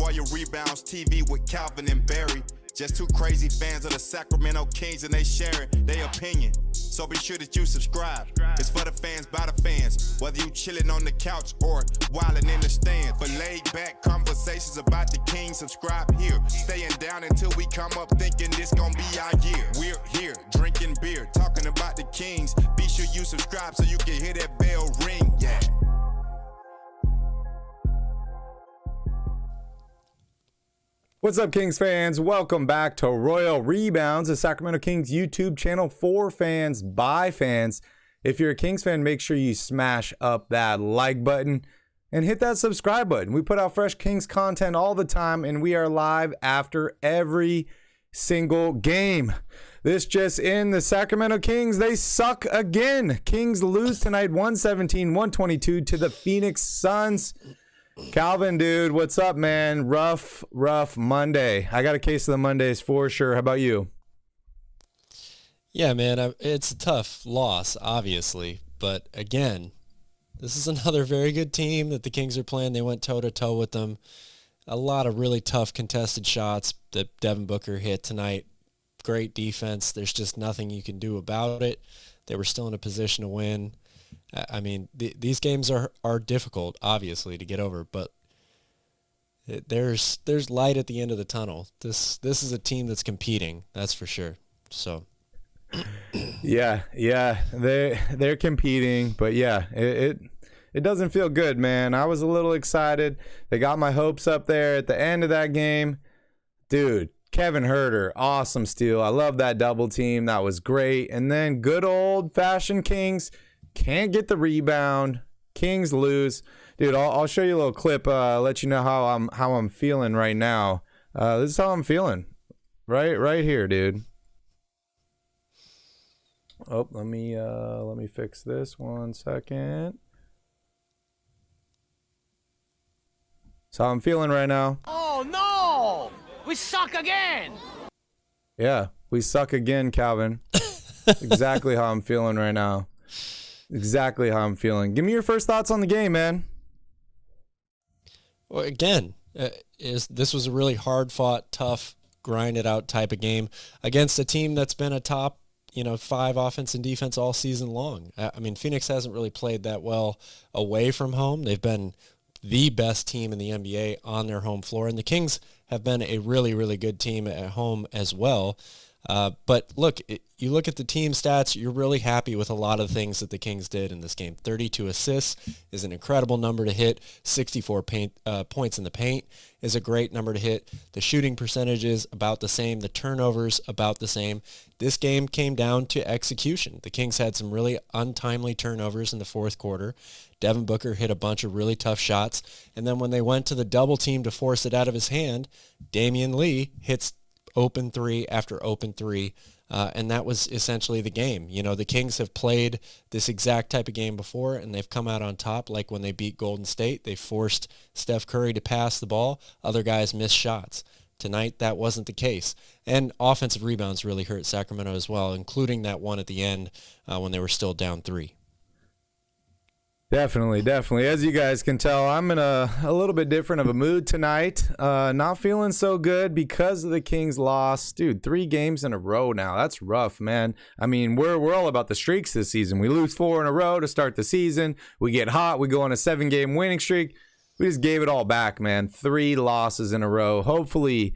Royal Rebounds TV with Calvin and Barry. Just two crazy fans of the Sacramento Kings, and they sharing their opinion. So be sure that you subscribe. It's for the fans, by the fans. Whether you chilling on the couch or wilding in the stands. For laid back conversations about the Kings, subscribe here. Staying down until we come up thinking this gonna be our year. We're here drinking beer, talking about the Kings. Be sure you subscribe so you can hear that bell ring. Yeah. What's up, Kings fans? Welcome back to Royal Rebounds, the Sacramento Kings YouTube channel for fans by fans. If you're a Kings fan, make sure you smash up that like button and hit that subscribe button. We put out fresh Kings content all the time, and we are live after every single game. This just in, the Sacramento Kings, they suck again. Kings lose tonight 117-122 to the Phoenix Suns. Calvin, dude, what's up, man? Rough Monday. I got a case of the Mondays for sure. How about you? Yeah, man, it's a tough loss, obviously. But again, this is another very good team that the Kings are playing. They went toe-to-toe with them. A lot of really tough contested shots that Devin Booker hit tonight. Great defense. There's just nothing you can do about it. They were still in a position to win. I mean, these games are difficult, obviously, to get over, but there's light at the end of the tunnel. This is a team that's competing, that's for sure. So, yeah, they're competing, but yeah, it doesn't feel good, man. I was a little excited. They got my hopes up there at the end of that game, dude. Kevin Huerter, awesome steal. I love that double team. That was great. And then good old-fashioned Kings. Can't get the rebound. Kings lose. Dude, I'll show you a little clip, let you know how I'm feeling right now. This is how I'm feeling. Right here, dude. Oh, let me fix this 1 second. So I'm feeling right now. Oh no! We suck again! Yeah, we suck again, Calvin. Exactly how I'm feeling right now. Exactly how I'm feeling. Give me your first thoughts on the game, man. Well, again, this was a really hard-fought, tough, grind-it-out type of game against a team that's been a top, 5 offense and defense all season long. I mean, Phoenix hasn't really played that well away from home. They've been the best team in the NBA on their home floor, and the Kings have been a really, really good team at home as well. But look, you look at the team stats, you're really happy with a lot of things that the Kings did in this game. 32 assists is an incredible number to hit. 64 points in the paint is a great number to hit. The shooting percentage is about the same. The turnovers about the same. This game came down to execution. The Kings had some really untimely turnovers in the fourth quarter. Devin Booker hit a bunch of really tough shots. And then when they went to the double team to force it out of his hand, Damian Lee hits open three after open three, and that was essentially the game. The Kings have played this exact type of game before, and they've come out on top. Like when they beat Golden State, they forced Steph Curry to pass the ball. Other guys missed shots. Tonight, that wasn't the case. And offensive rebounds really hurt Sacramento as well, including that one at the end when they were still down 3. Definitely. As you guys can tell, I'm in a little bit different of a mood tonight. Not feeling so good because of the Kings loss. Dude, 3 games in a row now. That's rough, man. I mean, we're all about the streaks this season. We lose 4 in a row to start the season. We get hot. We go on a 7-game winning streak. We just gave it all back, man. 3 losses in a row. Hopefully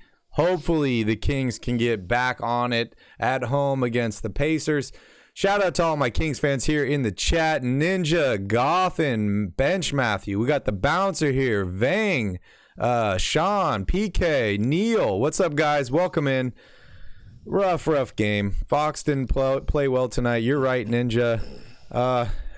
the Kings can get back on it at home against the Pacers. Shout out to all my Kings fans here in the chat. Ninja, Gothan, Bench Matthew. We got the Bouncer here. Vang, Sean, PK, Neil. What's up, guys? Welcome in. Rough game. Fox didn't play well tonight. You're right, Ninja.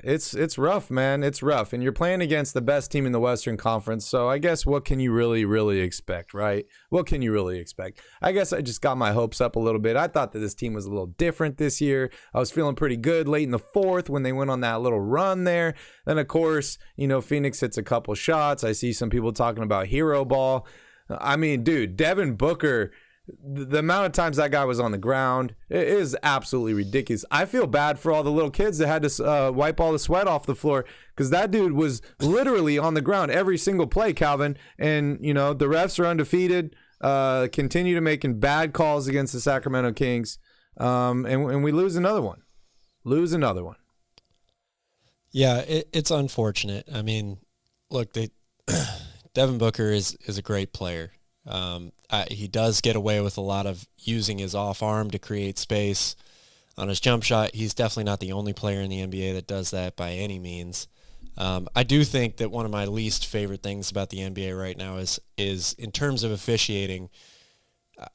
It's rough, man. It's rough. And you're playing against the best team in the Western Conference. So I guess what can you really expect, right? What can you really expect? I guess I just got my hopes up a little bit. I thought that this team was a little different this year. I was feeling pretty good late in the fourth when they went on that little run there. Then, of course, Phoenix hits a couple shots. I see some people talking about hero ball. I mean, dude, Devin Booker the amount of times that guy was on the ground, it is absolutely ridiculous. I feel bad for all the little kids that had to wipe all the sweat off the floor, because that dude was literally on the ground every single play, Calvin. And, the refs are undefeated, continue to making bad calls against the Sacramento Kings, and we lose another one. Yeah, it's unfortunate. I mean, look, Devin Booker is a great player. He does get away with a lot of using his off arm to create space on his jump shot. He's definitely not the only player in the NBA that does that by any means. I do think that one of my least favorite things about the NBA right now is in terms of officiating,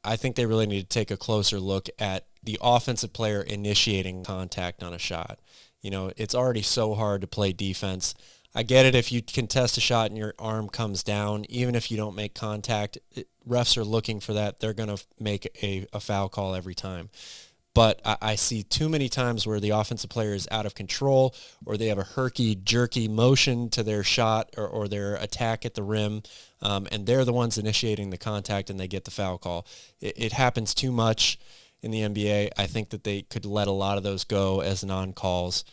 I think they really need to take a closer look at the offensive player initiating contact on a shot. It's already so hard to play defense. I get it if you contest a shot and your arm comes down, even if you don't make contact, refs are looking for that. They're going to make a foul call every time. But I see too many times where the offensive player is out of control, or they have a herky-jerky motion to their shot or their attack at the rim, and they're the ones initiating the contact and they get the foul call. It happens too much in the NBA. I think that they could let a lot of those go as non-calls.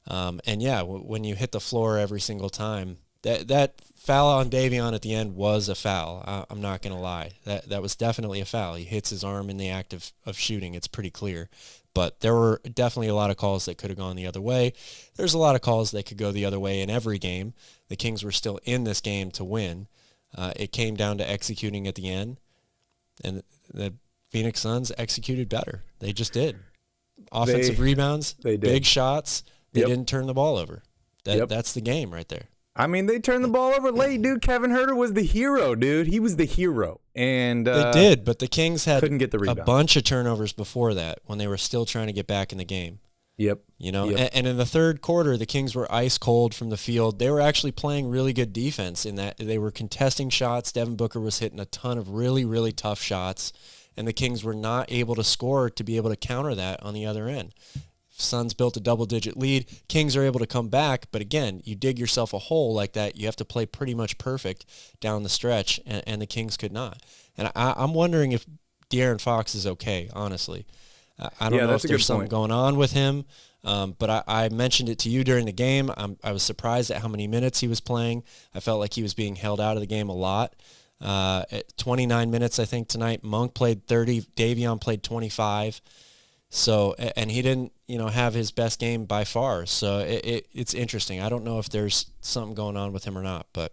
And yeah, when you hit the floor every single time, that foul on Davion at the end was a foul. I'm not going to lie. That was definitely a foul. He hits his arm in the act of shooting. It's pretty clear. But there were definitely a lot of calls that could have gone the other way. There's a lot of calls that could go the other way in every game. The Kings were still in this game to win. It came down to executing at the end, and the Phoenix Suns executed better. They just did. Offensive rebounds, they did. Big shots. They Yep. didn't turn the ball over. Yep. That's the game right there. I mean, they turned the ball over late, dude. Kevin Huerter was the hero, dude. He was the hero. And They did, but the Kings had couldn't get the a rebound. bunch of turnovers before that when they were still trying to get back in the game. Yep. Yep. And in the third quarter, the Kings were ice cold from the field. They were actually playing really good defense in that they were contesting shots. Devin Booker was hitting a ton of really, really tough shots, and the Kings were not able to score to be able to counter that on the other end. Suns built a double-digit lead. Kings are able to come back, but again, you dig yourself a hole like that, you have to play pretty much perfect down the stretch, and the Kings could not. And I'm wondering if De'Aaron Fox is okay, honestly. I don't know if there's something going on with him, but I mentioned it to you during the game. I was surprised at how many minutes he was playing. I felt like he was being held out of the game a lot. At 29 minutes, I think, tonight. Monk played 30. Davion played 25. So, and he didn't, have his best game by far. So it's interesting. I don't know if there's something going on with him or not, but.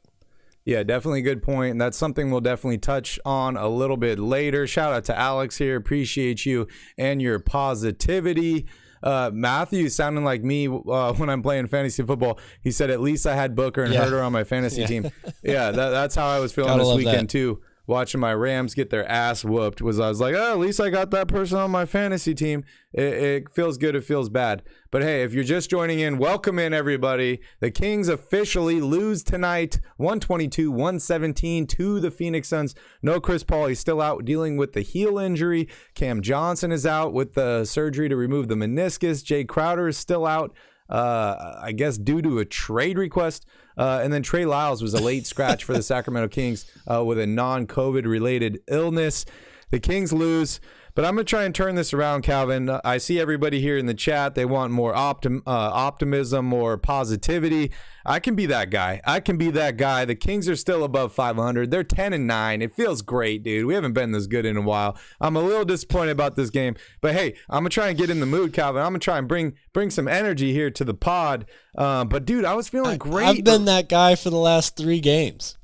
Yeah, definitely a good point. And that's something we'll definitely touch on a little bit later. Shout out to Alex here. Appreciate you and your positivity. Matthew sounding like me when I'm playing fantasy football. He said, at least I had Booker and Huerter on my fantasy team. Yeah, that's how I was feeling this weekend too. Watching my Rams get their ass whooped I was like, at least I got that person on my fantasy team. It feels good. It feels bad. But hey, if you're just joining in, welcome in everybody. The Kings officially lose tonight, 122-117 to the Phoenix Suns. No Chris Paul. He's still out dealing with the heel injury. Cam Johnson is out with the surgery to remove the meniscus. Jay Crowder is still out. I guess due to a trade request. And then Trey Lyles was a late scratch for the Sacramento Kings with a non-COVID related illness. The Kings lose, but I'm going to try and turn this around, Calvin. I see everybody here in the chat. They want more optimism, more positivity. I can be that guy. The Kings are still above 500. They're 10-9. It feels great, dude. We haven't been this good in a while. I'm a little disappointed about this game, but hey, I'm going to try and get in the mood, Calvin. I'm going to try and bring some energy here to the pod. But dude, I was feeling great. I've been that guy for the last 3 games.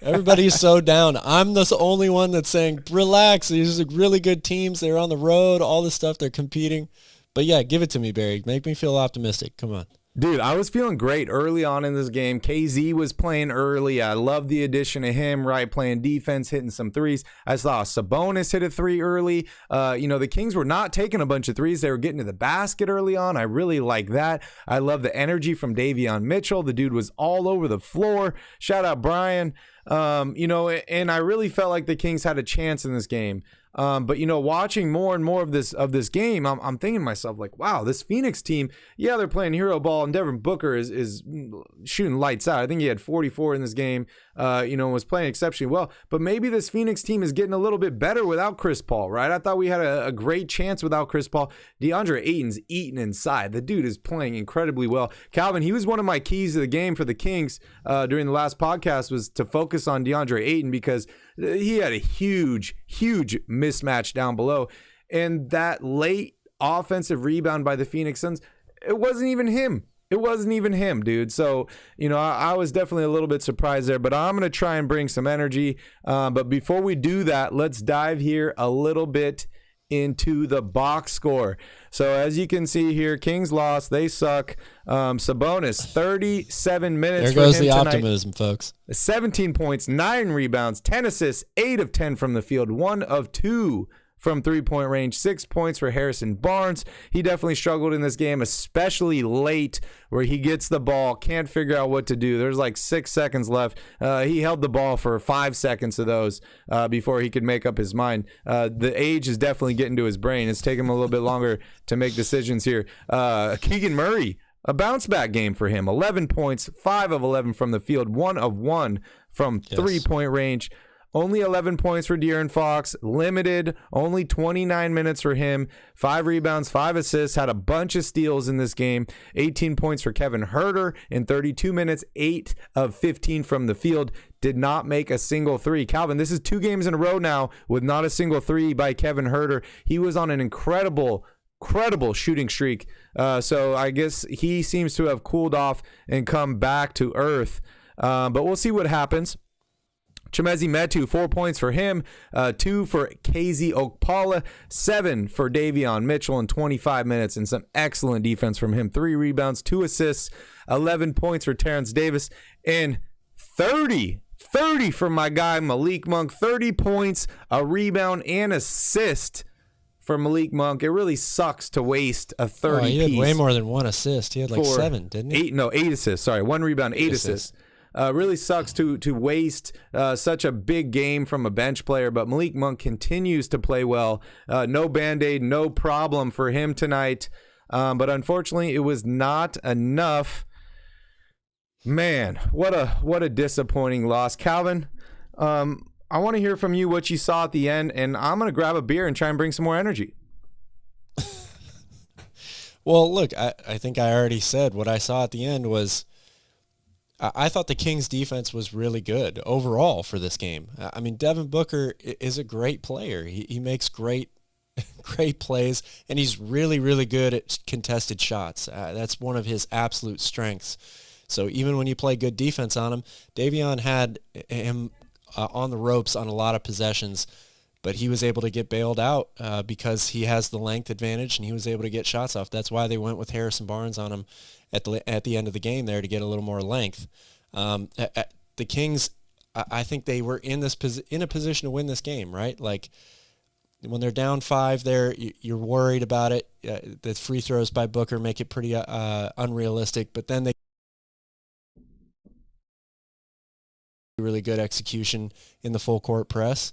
Everybody's so down. I'm the only one that's saying, relax. These are really good teams. They're on the road, all this stuff. They're competing. But yeah, give it to me, Barry. Make me feel optimistic. Come on. Dude, I was feeling great early on in this game. KZ was playing early. I love the addition of him, right? Playing defense, hitting some threes. I saw Sabonis hit a 3 early. The Kings were not taking a bunch of threes. They were getting to the basket early on. I really like that. I love the energy from Davion Mitchell. The dude was all over the floor. Shout out Brian. And I really felt like the Kings had a chance in this game. But watching more and more of this game, I'm thinking to myself, like, wow, this Phoenix team, yeah, they're playing hero ball, and Devin Booker is shooting lights out. I think he had 44 in this game. was playing exceptionally well. But maybe this Phoenix team is getting a little bit better without Chris Paul, right? I thought we had a great chance without Chris Paul. DeAndre Ayton's eating inside. The dude is playing incredibly well. Calvin, he was one of my keys to the game for the Kings during the last podcast, was to focus on DeAndre Ayton because he had a huge mismatch down below. And that late offensive rebound by the Phoenix Suns, it wasn't even him. It wasn't even him, dude. So, I was definitely a little bit surprised there, but I'm going to try and bring some energy. But before we do that, let's dive here a little bit into the box score. So as you can see here, Kings lost. They suck. Sabonis, 37 minutes. There goes for him the tonight. optimism, folks. 17 points, 9 rebounds, 10 assists, 8 of 10 from the field, 1 of 2 from three-point range, 6 points for Harrison Barnes. He definitely struggled in this game, especially late where he gets the ball, can't figure out what to do. There's like 6 seconds left. He held the ball for 5 seconds of those before he could make up his mind. The age is definitely getting to his brain. It's taking him a little bit longer to make decisions here. Keegan Murray, a bounce-back game for him. 11 points, 5 of 11 from the field, 1 of 1 from three-point range. Only 11 points for De'Aaron Fox, limited, only 29 minutes for him, 5 rebounds, 5 assists, had a bunch of steals in this game, 18 points for Kevin Huerter in 32 minutes, 8 of 15 from the field, did not make a single three. Calvin, this is 2 games in a row now with not a single three by Kevin Huerter. He was on an incredible shooting streak, so I guess he seems to have cooled off and come back to earth, but we'll see what happens. Chimezie Metu, 4 points for him, 2 for KZ Okpala, 7 for Davion Mitchell in 25 minutes, and some excellent defense from him. 3 rebounds, 2 assists, 11 points for Terrence Davis, and 30 from my guy Malik Monk. 30 points, a rebound, and assist for Malik Monk. It really sucks to waste a 30 he had piece. way more than 1 assist. He had like 7, didn't he? 8 assists. Sorry, 1 rebound, 8 assists. Really sucks to waste such a big game from a bench player, but Malik Monk continues to play well. No Band-Aid, no problem for him tonight. But unfortunately, it was not enough. Man, what a disappointing loss. Calvin, I want to hear from you what you saw at the end, and I'm going to grab a beer and try and bring some more energy. Well, look, I think I already said what I saw at the end was I thought the Kings defense was really good overall for this game. I mean, Devin Booker is a great player. He makes great plays, and he's really, really good at contested shots. That's one of his absolute strengths. So even when you play good defense on him, Davion had him on the ropes on a lot of possessions, but he was able to get bailed out because he has the length advantage, and he was able to get shots off. That's why they went with Harrison Barnes on him at the end of the game there to get a little more length. The Kings, I think they were in a position to win this game, right? Like when they're down 5 there, you're worried about it. The free throws by Booker make it pretty unrealistic, but then they really good execution in the full court press.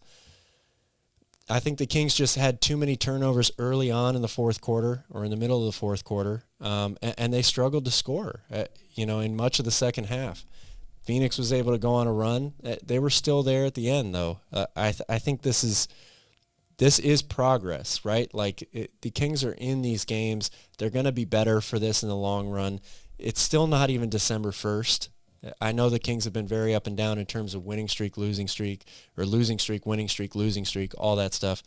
I think the Kings just had too many turnovers early on in the fourth quarter or in the middle of the fourth quarter, and they struggled to score, in much of the second half. Phoenix was able to go on a run. They were still there at the end, though. I think this is progress, right? Like the Kings are in these games. They're going to be better for this in the long run. It's still not even December 1st. I know the Kings have been very up and down in terms of winning streak, losing streak, or losing streak, winning streak, losing streak, all that stuff.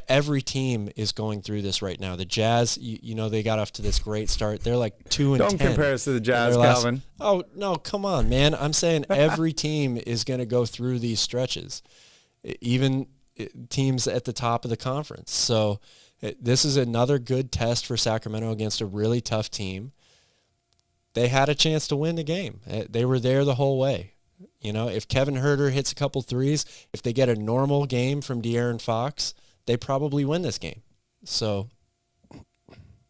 Every team is going through this right now. The Jazz, they got off to this great start. They're like 2-10. Don't compare us to the Jazz, Calvin. Oh, no, come on, man. I'm saying every team is going to go through these stretches, even teams at the top of the conference. So this is another good test for Sacramento against a really tough team. They had a chance to win the game. They were there the whole way. If Kevin Huerter hits a couple threes, if they get a normal game from De'Aaron Fox, they probably win this game. So,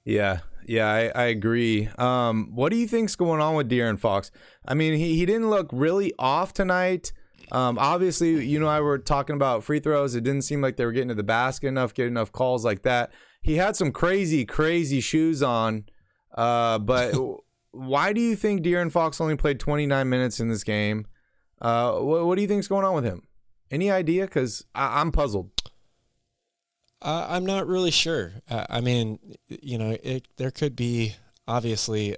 yeah, I agree. What do you think's going on with De'Aaron Fox? I mean, he didn't look really off tonight. Obviously, I were talking about free throws. It didn't seem like they were getting to the basket enough, getting enough calls like that. He had some crazy shoes on, but why do you think De'Aaron Fox only played 29 minutes in this game? What do you think's going on with him? Any idea? Because I'm puzzled. I'm not really sure. I mean, there could be obviously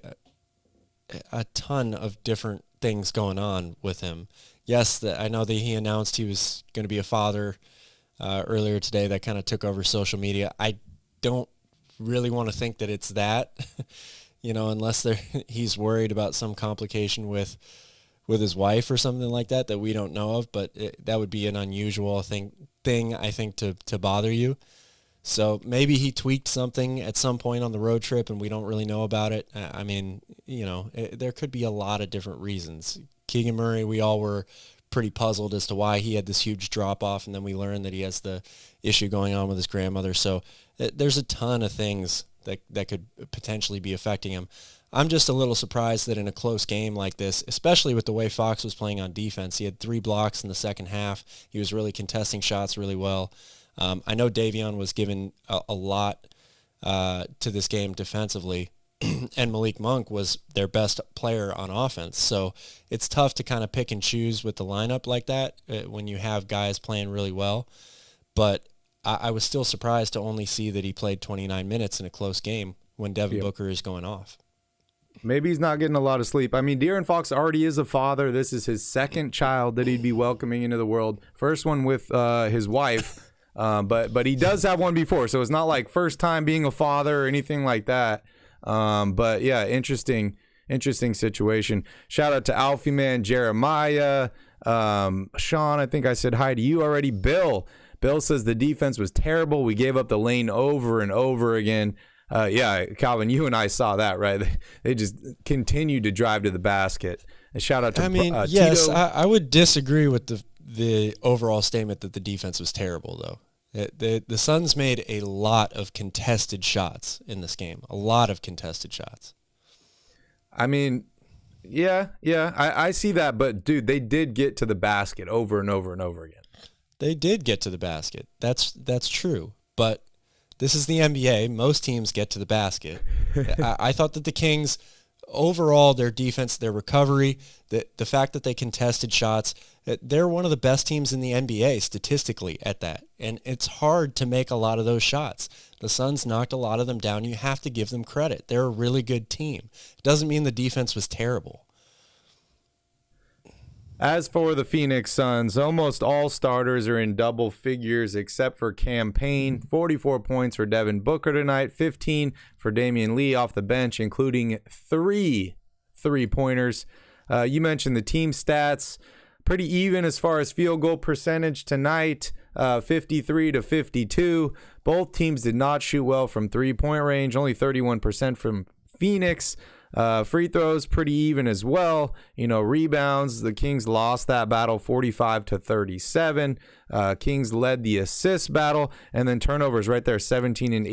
a ton of different things going on with him. Yes, I know that he announced he was going to be a father earlier today. That kind of took over social media. I don't really want to think that it's that, unless he's worried about some complication with his wife or something like that we don't know of. But that would be an unusual thing I think to bother you. So maybe he tweaked something at some point on the road trip and we don't really know about it. I mean, there could be a lot of different reasons. Keegan Murray, we all were pretty puzzled as to why he had this huge drop-off, and then we learned that he has the issue going on with his grandmother. So there's a ton of things that could potentially be affecting him. I'm just a little surprised that in a close game like this, especially with the way Fox was playing on defense, he had 3 blocks in the second half. He was really contesting shots really well. I know Davion was given a lot to this game defensively, and Malik Monk was their best player on offense. So it's tough to kind of pick and choose with the lineup like that when you have guys playing really well. But I was still surprised to only see that he played 29 minutes in a close game when Devin Booker is going off. Maybe he's not getting a lot of sleep. I mean, De'Aaron Fox already is a father. This is his second child that he'd be welcoming into the world. First one with his wife. But he does have one before, so it's not like first time being a father or anything like that. But yeah, interesting situation. Shout out to Alfie Man, Jeremiah, Sean. I think I said hi to you already. Bill says the defense was terrible. We gave up the lane over and over again. Yeah, Calvin, you and I saw that, right? They just continued to drive to the basket. A shout out to yes, Tito. I would disagree with the overall statement that the defense was terrible, though. The Suns made a lot of contested shots in this game. A lot of contested shots. I mean, yeah, I see that, but dude, they did get to the basket over and over and over again. They did get to the basket. That's true. But this is the NBA. Most teams get to the basket. I thought that the Kings, overall, their defense, their recovery, the fact that they contested shots, they're one of the best teams in the NBA statistically at that. And it's hard to make a lot of those shots. The Suns knocked a lot of them down. You have to give them credit. They're a really good team. It doesn't mean the defense was terrible. As for the Phoenix Suns, almost all starters are in double figures except for Cam Payne. 44 points for Devin Booker tonight, 15 for Damian Lee off the bench, including 3 3-pointers. You mentioned the team stats. Pretty even as far as field goal percentage tonight, 53-52. Both teams did not shoot well from three-point range, only 31% from Phoenix. Free throws pretty even as well. Rebounds, the Kings lost that battle 45-37. Kings led the assist battle, and then turnovers right there, 17 and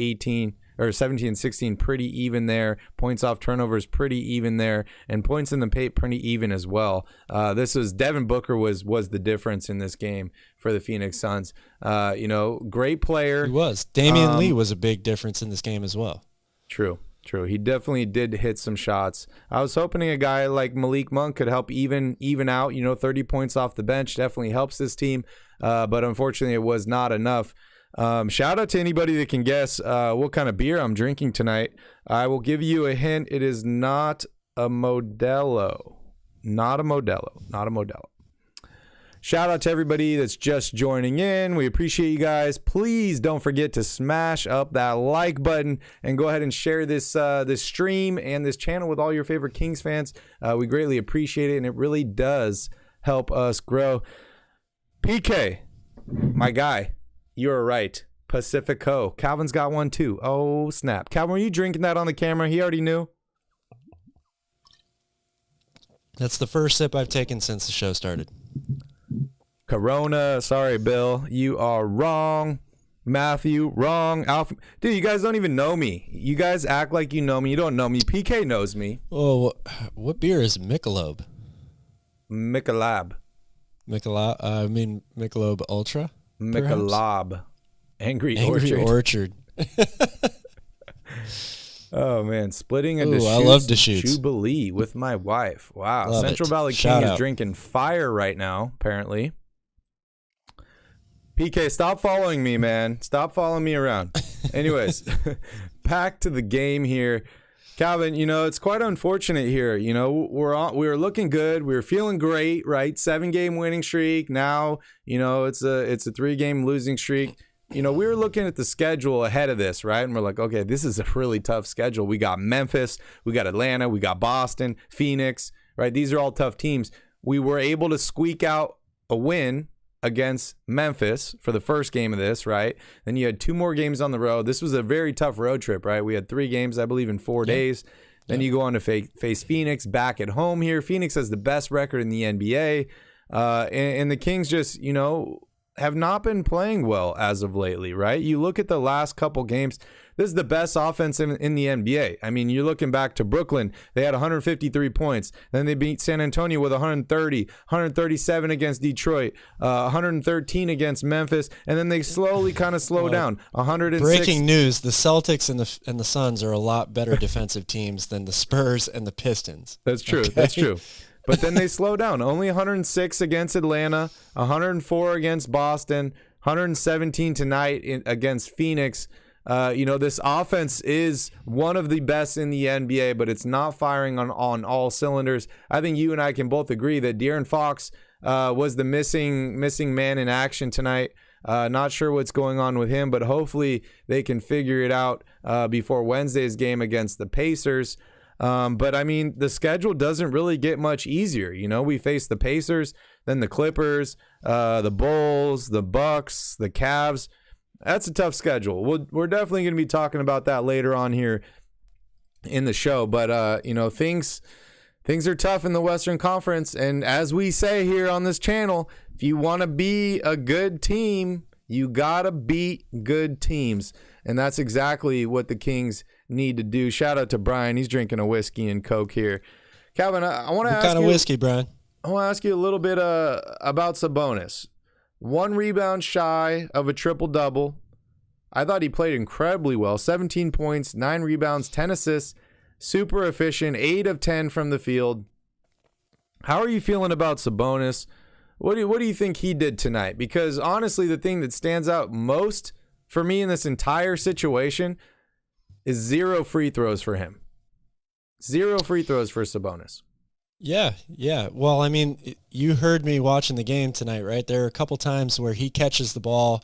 16, pretty even there. Points off turnovers pretty even there, and points in the paint pretty even as well. This was Devin Booker was the difference in this game for the Phoenix Suns. Great player. He was. Damian Lee was a big difference in this game as well. True. He definitely did hit some shots. I was hoping a guy like Malik Monk could help even out. 30 points off the bench definitely helps this team, but unfortunately it was not enough. Shout out to anybody that can guess what kind of beer I'm drinking tonight. I will give you a hint. It is not a Modelo. Not a Modelo. Shout out to everybody that's just joining in. We appreciate you guys. Please don't forget to smash up that like button and go ahead and share this stream and this channel with all your favorite Kings fans. We greatly appreciate it, and it really does help us grow. PK, my guy, you're right. Pacifico. Calvin's got one too. Oh, snap. Calvin, were you drinking that on the camera? He already knew. That's the first sip I've taken since the show started. Corona. Sorry, Bill. You are wrong. Matthew, wrong. Alpha. Dude, you guys don't even know me. You guys act like you know me. You don't know me. PK knows me. Oh, what beer is Michelob? Michelob. Michelob Ultra? Michelob. Angry Orchard. Oh man, splitting a Ooh, I love Deschutes. Jubilee with my wife. Wow, Love Central it. Valley Shout King is out. drinking fire right now. Apparently, PK, stop following me, man. Stop following me around. Anyways, back to the game here. Calvin, it's quite unfortunate here. We were looking good. We were feeling great, right? 7-game winning streak. Now, it's a 3-game losing streak. We were looking at the schedule ahead of this, right? And we're like, okay, this is a really tough schedule. We got Memphis, we got Atlanta, we got Boston, Phoenix, right? These are all tough teams. We were able to squeak out a win against Memphis for the first game of this, right? Then you had 2 more games on the road. This was a very tough road trip, right? We had 3 games, I believe, in 4 days. Then you go on to face Phoenix back at home here. Phoenix has the best record in the NBA. And the Kings just, have not been playing well as of lately, right? You look at the last couple games, this is the best offense in the NBA. I mean, you're looking back to Brooklyn, they had 153 points. Then they beat San Antonio with 130, 137 against Detroit, 113 against Memphis, and then they slowly kind of slow down. 106. Breaking news, the Celtics and the Suns are a lot better defensive teams than the Spurs and the Pistons. That's true. Okay? That's true. But then they slow down. Only 106 against Atlanta, 104 against Boston, 117 tonight against Phoenix. This offense is one of the best in the NBA, but it's not firing on all cylinders. I think you and I can both agree that De'Aaron Fox was the missing man in action tonight. Not sure what's going on with him, but hopefully they can figure it out before Wednesday's game against the Pacers. But I mean, the schedule doesn't really get much easier. We face the Pacers, then the Clippers, the Bulls, the Bucks, the Cavs. That's a tough schedule. We're definitely going to be talking about that later on here in the show. But things are tough in the Western Conference, and as we say here on this channel, if you want to be a good team, you gotta beat good teams, and that's exactly what the Kings need to do. Shout out to Brian. He's drinking a whiskey and Coke here. Calvin, I want to ask you. What kind of whiskey, Brian? I want to ask you a little bit about Sabonis. 1 rebound shy of a triple-double. I thought he played incredibly well. 17 points, 9 rebounds, 10 assists. Super efficient, 8 of 10 from the field. How are you feeling about Sabonis? What do you think he did tonight? Because honestly, the thing that stands out most for me in this entire situation is 0 free throws for him. 0 free throws for Sabonis. Yeah. Well, I mean, you heard me watching the game tonight, right? There are a couple times where he catches the ball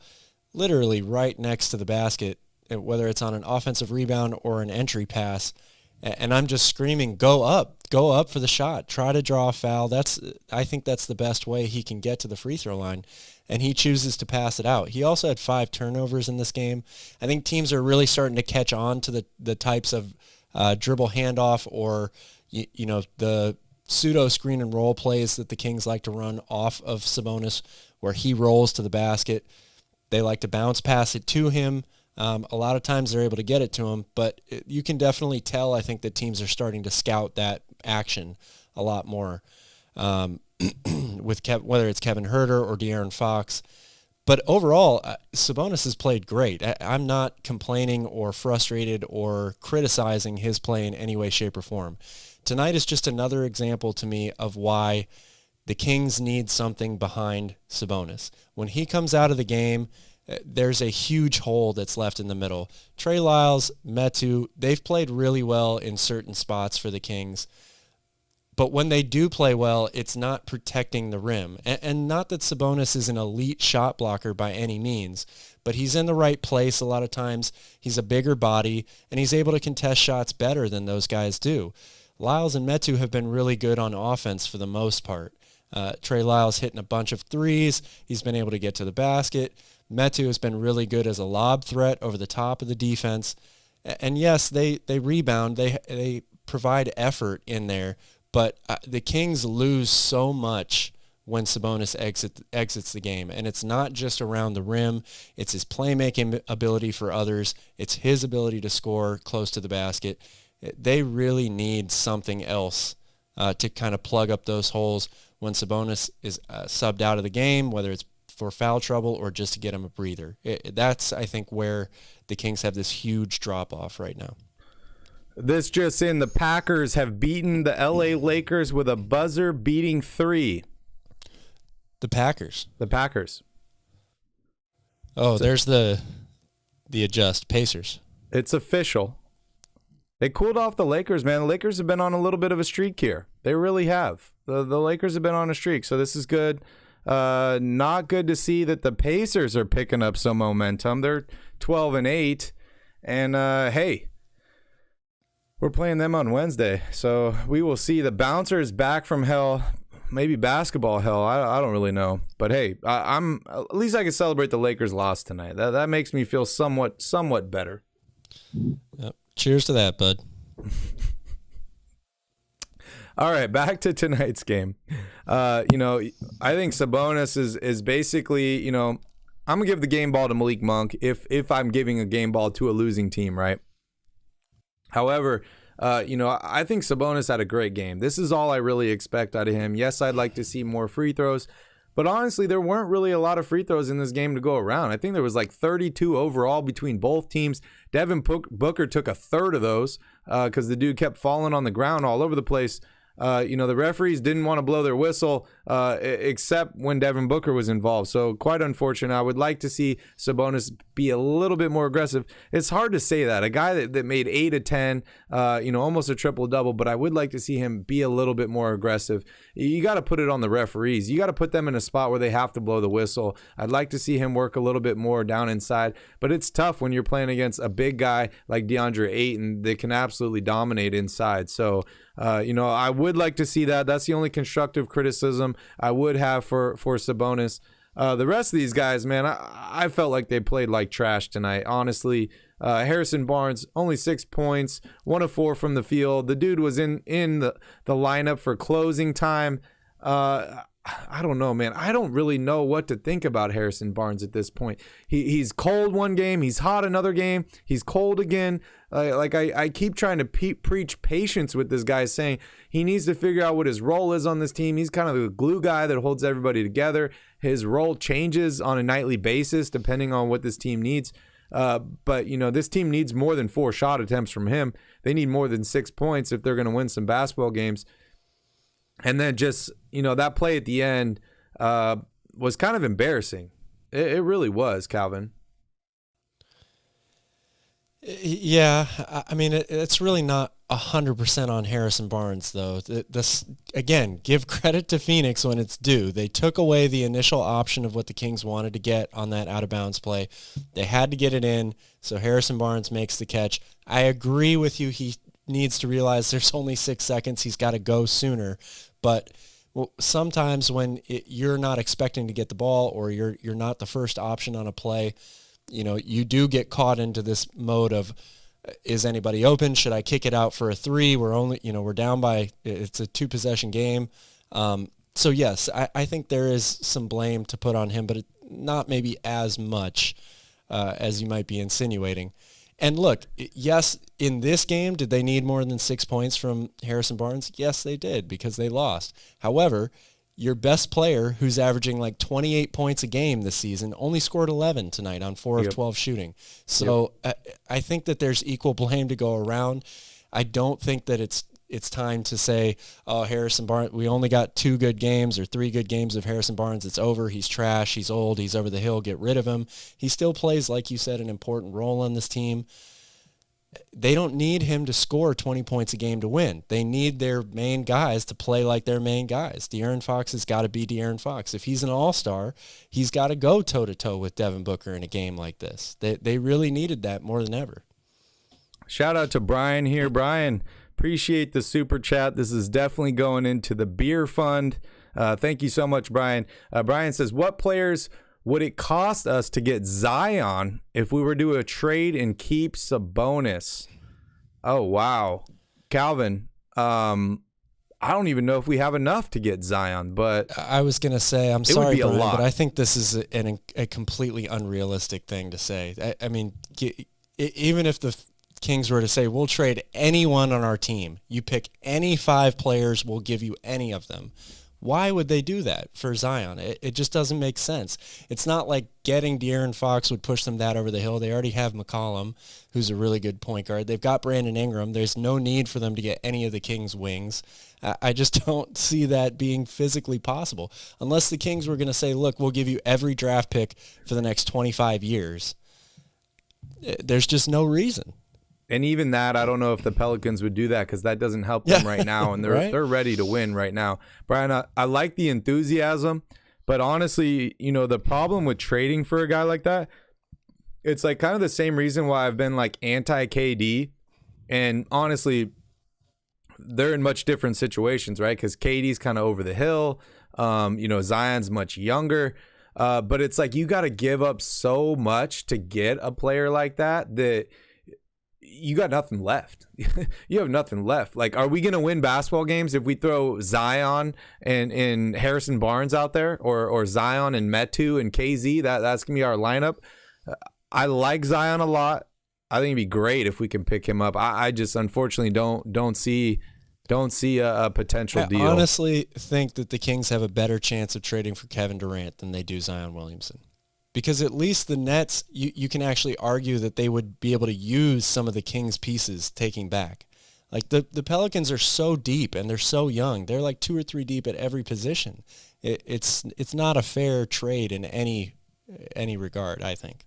literally right next to the basket, whether it's on an offensive rebound or an entry pass, and I'm just screaming, go up for the shot, try to draw a foul. I think that's the best way he can get to the free throw line, and he chooses to pass it out. He also had 5 turnovers in this game. I think teams are really starting to catch on to the types of dribble handoff or the pseudo screen and roll plays that the Kings like to run off of Sabonis, where he rolls to the basket. They like to bounce pass it to him. A lot of times they're able to get it to him, but you can definitely tell, I think, that teams are starting to scout that action a lot more with whether it's Kevin Huerter or De'Aaron Fox. But overall, Sabonis has played great. I'm not complaining or frustrated or criticizing his play in any way, shape, or form. Tonight is just another example to me of why the Kings need something behind Sabonis. When he comes out of the game, there's a huge hole that's left in the middle. Trey Lyles, Metu, they've played really well in certain spots for the Kings. But when they do play well, it's not protecting the rim. And not that Sabonis is an elite shot blocker by any means, but he's in the right place a lot of times. He's a bigger body, and he's able to contest shots better than those guys do. Lyles and Metu have been really good on offense for the most part. Trey Lyles hitting a bunch of threes. He's been able to get to the basket. Metu has been really good as a lob threat over the top of the defense. And yes, they rebound. They provide effort in there. But the Kings lose so much when Sabonis exits the game. And it's not just around the rim. It's his playmaking ability for others. It's his ability to score close to the basket. They really need something else to kind of plug up those holes when Sabonis is subbed out of the game, whether it's for foul trouble or just to get him a breather. That's, I think, where the Kings have this huge drop-off right now. This just in, the Packers have beaten the LA Lakers with a buzzer-beating 3. The Packers. The Packers. Oh, there's the adjust. Pacers. It's official. They cooled off the Lakers, man. The Lakers have been on a little bit of a streak here. They really have. The Lakers have been on a streak, so this is good. Not good to see that the Pacers are picking up some momentum. They're 12-8, and hey, we're playing them on Wednesday, so we will see. The Bouncers back from hell, maybe basketball hell. I don't really know, but hey, I'm at least I can celebrate the Lakers' loss tonight. That makes me feel somewhat better. Yep. Cheers to that, bud. All right, back to tonight's game. I think Sabonis is basically, I'm gonna give the game ball to Malik Monk if I'm giving a game ball to a losing team, right? However, I think Sabonis had a great game. This is all I really expect out of him. Yes, I'd like to see more free throws, but honestly, there weren't really a lot of free throws in this game to go around. I think there was like 32 overall between both teams. Devin Booker took a third of those because the dude kept falling on the ground all over the place. The referees didn't want to blow their whistle except when Devin Booker was involved. So quite unfortunate. I would like to see Sabonis be a little bit more aggressive. It's hard to say that. A guy that made 8 of 10, almost a triple-double, but I would like to see him be a little bit more aggressive. You got to put it on the referees. You got to put them in a spot where they have to blow the whistle. I'd like to see him work a little bit more down inside, but it's tough when you're playing against a big guy like DeAndre Ayton that can absolutely dominate inside. So, I would like to see that. That's the only constructive criticism I would have for Sabonis. The rest of these guys, man, I felt like they played like trash tonight. Honestly, Harrison Barnes, only 6 points, 1 of 4 from the field. The dude was in the lineup for closing time. I don't know, man. I don't really know what to think about Harrison Barnes at this point. He's cold one game, he's hot another game, he's cold again. I keep trying to preach patience with this guy, saying he needs to figure out what his role is on this team. He's kind of the glue guy that holds everybody together. His role changes on a nightly basis depending on what this team needs. But this team needs more than 4 shot attempts from him. They need more than 6 points if they're going to win some basketball games. And then just, that play at the end was kind of embarrassing. It really was, Calvin. Yeah, I mean, it's really not 100% on Harrison Barnes, though. This again, give credit to Phoenix when it's due. They took away the initial option of what the Kings wanted to get on that out-of-bounds play. They had to get it in, so Harrison Barnes makes the catch. I agree with you. He needs to realize there's only 6 seconds. He's got to go sooner. But sometimes when you're not expecting to get the ball or you're not the first option on a play, you do get caught into this mode of, is anybody open? Should I kick it out for a 3? We're down by, it's a 2-possession game. So yes, I think there is some blame to put on him, but not maybe as much as you might be insinuating. And look, yes, in this game, did they need more than 6 points from Harrison Barnes? Yes, they did, because they lost. However, your best player, who's averaging like 28 points a game this season, only scored 11 tonight on 4 of 12 shooting. So I think that there's equal blame to go around. I don't think that it's time to say, oh, Harrison Barnes, we only got 2 good games or 3 good games of Harrison Barnes. It's over. He's trash. He's old. He's over the hill. Get rid of him. He still plays, like you said, an important role on this team. They don't need him to score 20 points a game to win. They need their main guys to play like their main guys. De'Aaron Fox has got to be De'Aaron Fox. If he's an all-star, he's got to go toe-to-toe with Devin Booker in a game like this. They really needed that more than ever. Shout out to Brian here. Brian, appreciate the super chat. This is definitely going into the beer fund. Thank you so much, Brian. Brian says, what players would it cost us to get Zion if we were to do a trade and keep Sabonis? Oh, wow. Calvin, I don't even know if we have enough to get Zion, but I was going to say, I'm sorry, Brian, but I think this is a completely unrealistic thing to say. I mean, even if the Kings were to say, we'll trade anyone on our team, you pick any 5 players, we'll give you any of them. Why would they do that for Zion? It just doesn't make sense. It's not like getting De'Aaron Fox would push them that over the hill. They already have McCollum, who's a really good point guard. They've got Brandon Ingram. There's no need for them to get any of the Kings' wings. I just don't see that being physically possible. Unless the Kings were going to say, look, we'll give you every draft pick for the next 25 years. There's just no reason. And even that, I don't know if the Pelicans would do that because that doesn't help them right now, and they're ready to win right now. Brian, I like the enthusiasm, but honestly, the problem with trading for a guy like that, it's like kind of the same reason why I've been like anti-KD, and honestly, they're in much different situations, right? Because KD's kind of over the hill, Zion's much younger, but it's like you got to give up so much to get a player like that you got nothing left. You have nothing left. Like, are we going to win basketball games if we throw Zion and Harrison Barnes out there, or Zion and Metu and KZ? That's going to be our lineup. I like Zion a lot. I think it'd be great if we can pick him up. I just unfortunately don't see a potential deal. I honestly think that the Kings have a better chance of trading for Kevin Durant than they do Zion Williamson. Because at least the Nets, you can actually argue that they would be able to use some of the Kings' pieces taking back. Like the Pelicans are so deep and they're so young. They're like 2 or 3 deep at every position. It's not a fair trade in any regard, I think.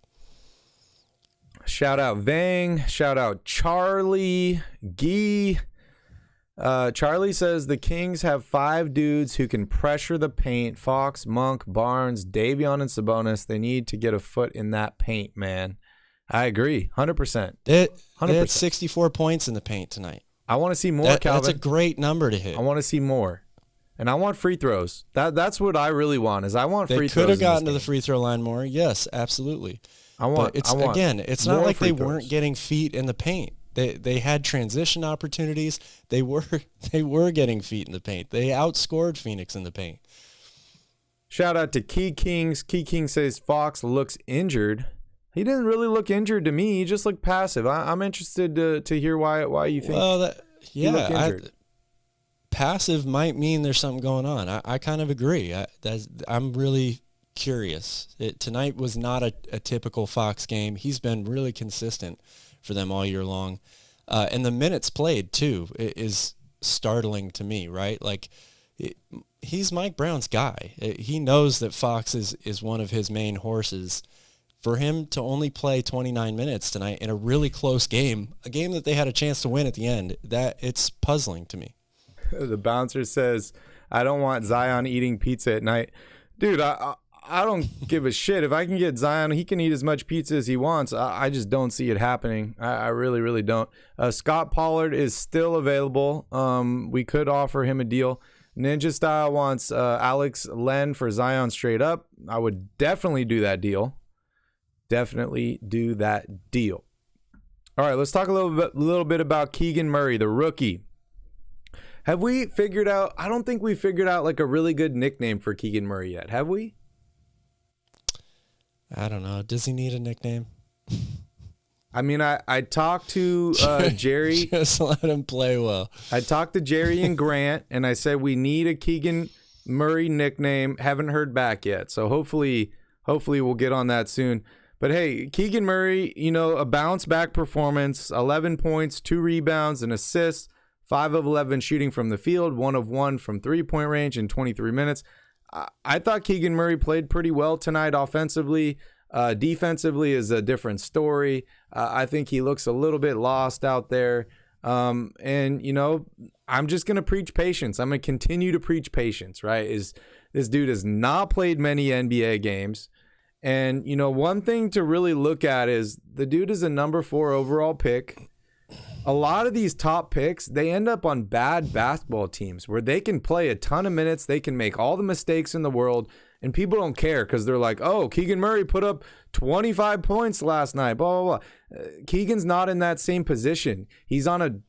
Shout out Vang. Shout out Charlie. Gee. Charlie says the Kings have 5 dudes who can pressure the paint. Fox, Monk, Barnes, Davion, and Sabonis. They need to get a foot in that paint, man. I agree, 100%. They had 64 points in the paint tonight. I want to see more, Calvin. That's a great number to hit. I want to see more. And I want free throws. That's what I really want. Is I want free throws. They could have gotten to the free throw line more. Yes, absolutely. It's not like they weren't getting feet in the paint. They had transition opportunities. They were getting feet in the paint. They outscored Phoenix in the paint. Shout out to Key Kings. Key King says Fox looks injured. He didn't really look injured to me. He just looked passive. I'm interested to hear why you think he looked injured. Passive might mean there's something going on. I kind of agree. I'm really curious. Tonight was not a typical Fox game. He's been really consistent for them all year long. And the minutes played, too, is startling to me, right? Like, he's Mike Brown's guy. He knows that Fox is one of his main horses. For him to only play 29 minutes tonight in a really close game, a game that they had a chance to win at the end, it's puzzling to me. The bouncer says, I don't want Zion eating pizza at night. Dude, I don't give a shit. If I can get Zion, he can eat as much pizza as he wants. I just don't see it happening. I really, really don't. Scott Pollard is still available. We could offer him a deal. Ninja Style wants Alex Len for Zion straight up. I would definitely do that deal. Definitely do that deal. All right, let's talk a little bit about Keegan Murray, the rookie. Have we figured out? I don't think we figured out like a really good nickname for Keegan Murray yet. Have we? I don't know. Does he need a nickname? I mean, I talked to Jerry. Just let him play well. I talked to Jerry and Grant, and I said we need a Keegan Murray nickname. Haven't heard back yet, so hopefully we'll get on that soon. But hey, Keegan Murray, a bounce back performance, 11 points, 2 rebounds, an assist, 5 of 11 shooting from the field, 1 of 1 from 3-point range in 23 minutes. I thought Keegan Murray played pretty well tonight offensively. Defensively is a different story. I think he looks a little bit lost out there. I'm just going to preach patience. I'm going to continue to preach patience, right? This dude has not played many NBA games. And, one thing to really look at is the dude is a number 4 overall pick. A lot of these top picks, they end up on bad basketball teams where they can play a ton of minutes. They can make all the mistakes in the world, and people don't care because they're like, oh, Keegan Murray put up 25 points last night, blah, blah, blah. Keegan's not in that same position. He's on a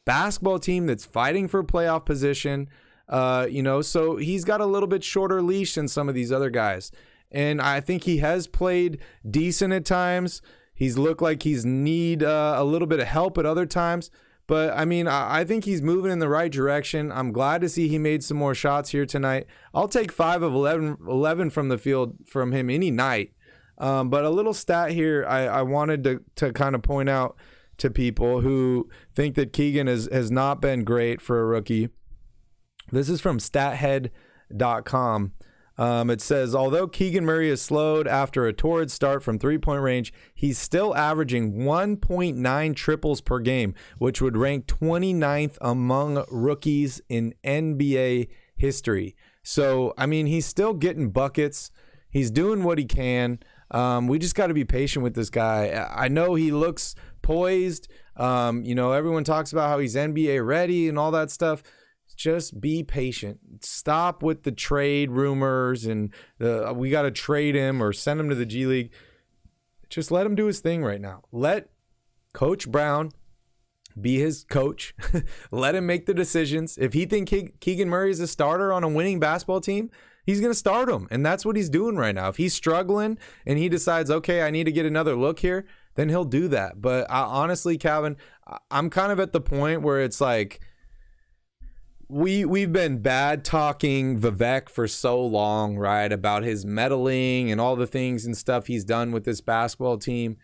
basketball team that's fighting for a playoff position, so he's got a little bit shorter leash than some of these other guys. And I think he has played decent at times. He's looked like he's need a little bit of help at other times. But, I mean, I think he's moving in the right direction. I'm glad to see he made some more shots here tonight. I'll take 5 of 11 from the field from him any night. But a little stat here I wanted to kind of point out to people who think that Keegan has not been great for a rookie. This is from stathead.com. It says, although Keegan Murray is slowed after a torrid start from three-point range, he's still averaging 1.9 triples per game, which would rank 29th among rookies in NBA history. So, I mean, he's still getting buckets. He's doing what he can. We just got to be patient with this guy. I know he looks poised. Everyone talks about how he's NBA ready and all that stuff. Just be patient. Stop with the trade rumors and we got to trade him or send him to the G League. Just let him do his thing right now. Let Coach Brown be his coach. Let him make the decisions. If he thinks Keegan Murray is a starter on a winning basketball team, he's going to start him. And that's what he's doing right now. If he's struggling and he decides, okay, I need to get another look here, then he'll do that. But honestly, Calvin, I'm kind of at the point where it's like, We've been bad talking Vivek for so long, right? About his meddling and all the things and stuff he's done with this basketball team.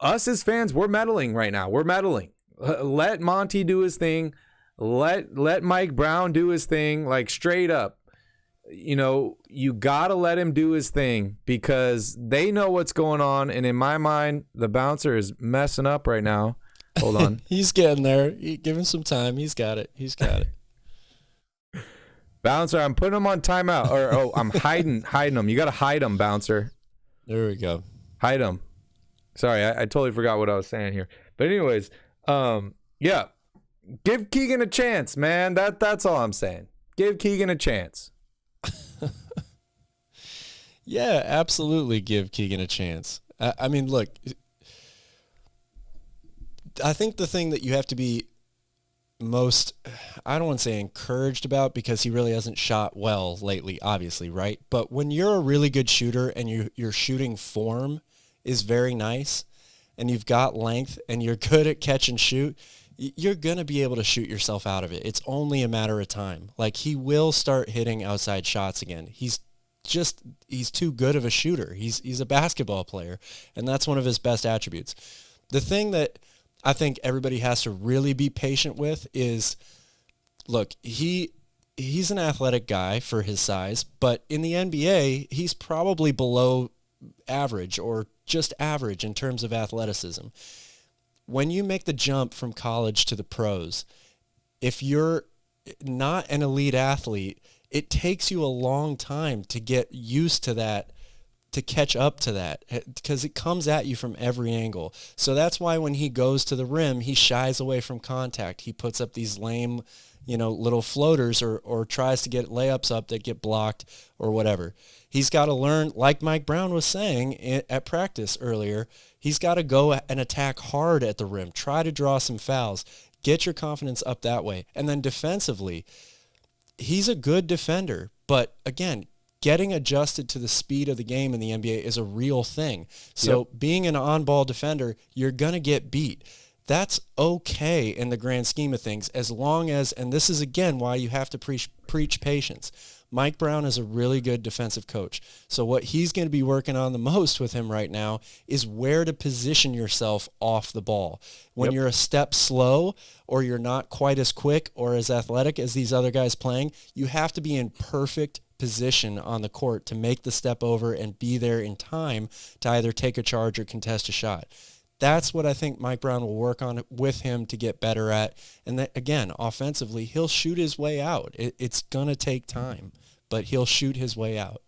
Us as fans, we're meddling right now. We're meddling. Let Monty do his thing. Let Mike Brown do his thing. Like straight up, you gotta let him do his thing because they know what's going on. And in my mind, the bouncer is messing up right now. Hold on. He's getting there. Give him some time. He's got it. Bouncer, I'm putting him on timeout. I'm hiding him. You got to hide him, Bouncer. There we go. Hide him. Sorry, I totally forgot what I was saying here. But anyways, yeah. Give Keegan a chance, man. That's all I'm saying. Give Keegan a chance. Yeah, absolutely give Keegan a chance. I mean, look, I think the thing that you have to be most, I don't want to say encouraged about because he really hasn't shot well lately, obviously, right? But when you're a really good shooter and your shooting form is very nice and you've got length and you're good at catch and shoot, you're going to be able to shoot yourself out of it. It's only a matter of time. Like he will start hitting outside shots again. He's too good of a shooter. He's a basketball player, and that's one of his best attributes. The thing that I think everybody has to really be patient with is, look, he's an athletic guy for his size, but in the NBA, he's probably below average or just average in terms of athleticism. When you make the jump from college to the pros, if you're not an elite athlete, it takes you a long time to get used to that, to catch up to that, because it comes at you from every angle. So that's why when he goes to the rim, he shies away from contact. He puts up these lame, little floaters or tries to get layups up that get blocked or whatever. He's got to learn, like Mike Brown was saying at practice earlier, he's got to go and attack hard at the rim, try to draw some fouls, get your confidence up that way. And then defensively, he's a good defender, but again, getting adjusted to the speed of the game in the NBA is a real thing. So being an on-ball defender, you're going to get beat. That's okay in the grand scheme of things, as long as, and this is again why you have to preach patience. Mike Brown is a really good defensive coach. So what he's going to be working on the most with him right now is where to position yourself off the ball. When you're a step slow or you're not quite as quick or as athletic as these other guys playing, you have to be in perfect position on the court to make the step over and be there in time to either take a charge or contest a shot. That's what I think Mike Brown will work on with him to get better at. And that, again, offensively, he'll shoot his way out. It's going to take time, but he'll shoot his way out.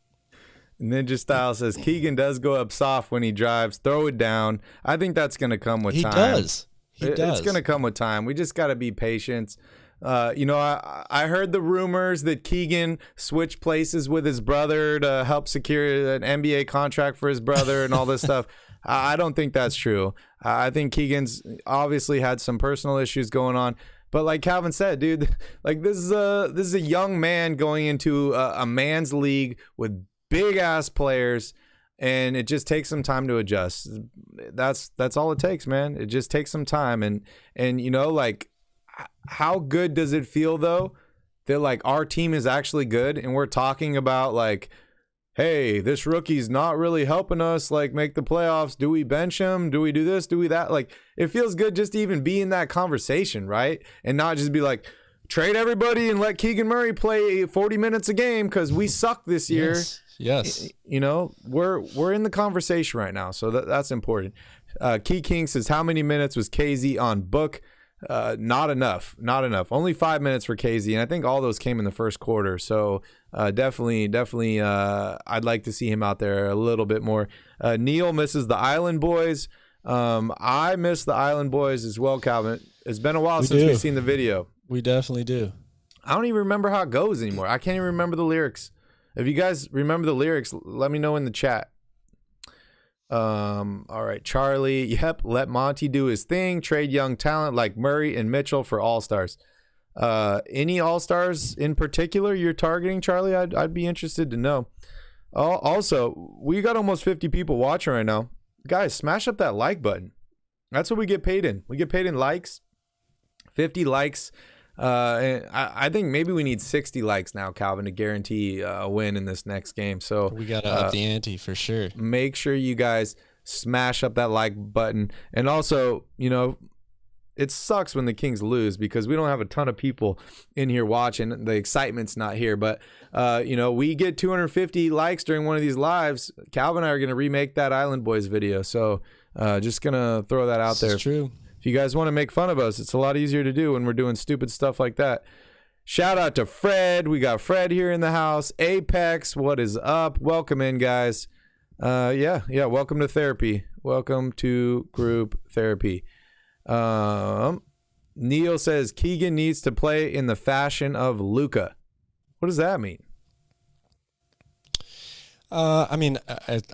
Ninja Style says Keegan does go up soft when he drives. Throw it down. I think that's going to come with time. He does. It's going to come with time. We just got to be patient. I heard the rumors that Keegan switched places with his brother to help secure an NBA contract for his brother and all this stuff. I don't think that's true. I think Keegan's obviously had some personal issues going on. But like Calvin said, dude, like this is a young man going into a man's league with big ass players, and it just takes some time to adjust. That's all it takes, man. It just takes some time, and you know, like, how good does it feel though that like our team is actually good, and we're talking about like, hey, this rookie's not really helping us like make the playoffs. Do we bench him? Do we do this? Do we that? Like, it feels good just to even be in that conversation, right? And not just be like, trade everybody and let Keegan Murray play 40 minutes a game because we suck this year. Yes. You know, we're in the conversation right now, so that's important. Key King says, how many minutes was KZ on Book? Not enough. Only 5 minutes for KZ, and I think all those came in the first quarter. So definitely, I'd like to see him out there a little bit more. Neil misses the Island Boys. I miss the Island Boys as well, Calvin. It's been a while since we've seen the video. We definitely do. I don't even remember how it goes anymore. I can't even remember the lyrics. If you guys remember the lyrics, let me know in the chat. All right, Charlie. Yep, let Monty do his thing. Trade young talent like Murray and Mitchell for all-stars. Any all-stars in particular you're targeting, Charlie? I'd be interested to know. Also, we got almost 50 people watching right now. Guys, smash up that like button. That's what we get paid in. We get paid in likes. 50 likes. And I think maybe we need 60 likes now, Calvin, to guarantee a win in this next game. So we got to up the ante for sure. Make sure you guys smash up that like button. And also, you know, it sucks when the Kings lose because we don't have a ton of people in here watching. The excitement's not here. But, you know, we get 250 likes during one of these lives. Calvin and I are going to remake that Island Boys video. So just going to throw that out there. That's true. If you guys want to make fun of us, it's a lot easier to do when we're doing stupid stuff like that. Shout out to Fred. We got Fred here in the house. Apex, what is up? Welcome in, guys. Yeah, welcome to therapy. Welcome to group therapy. Neil says Keegan needs to play in the fashion of Luka. What does that mean? I mean,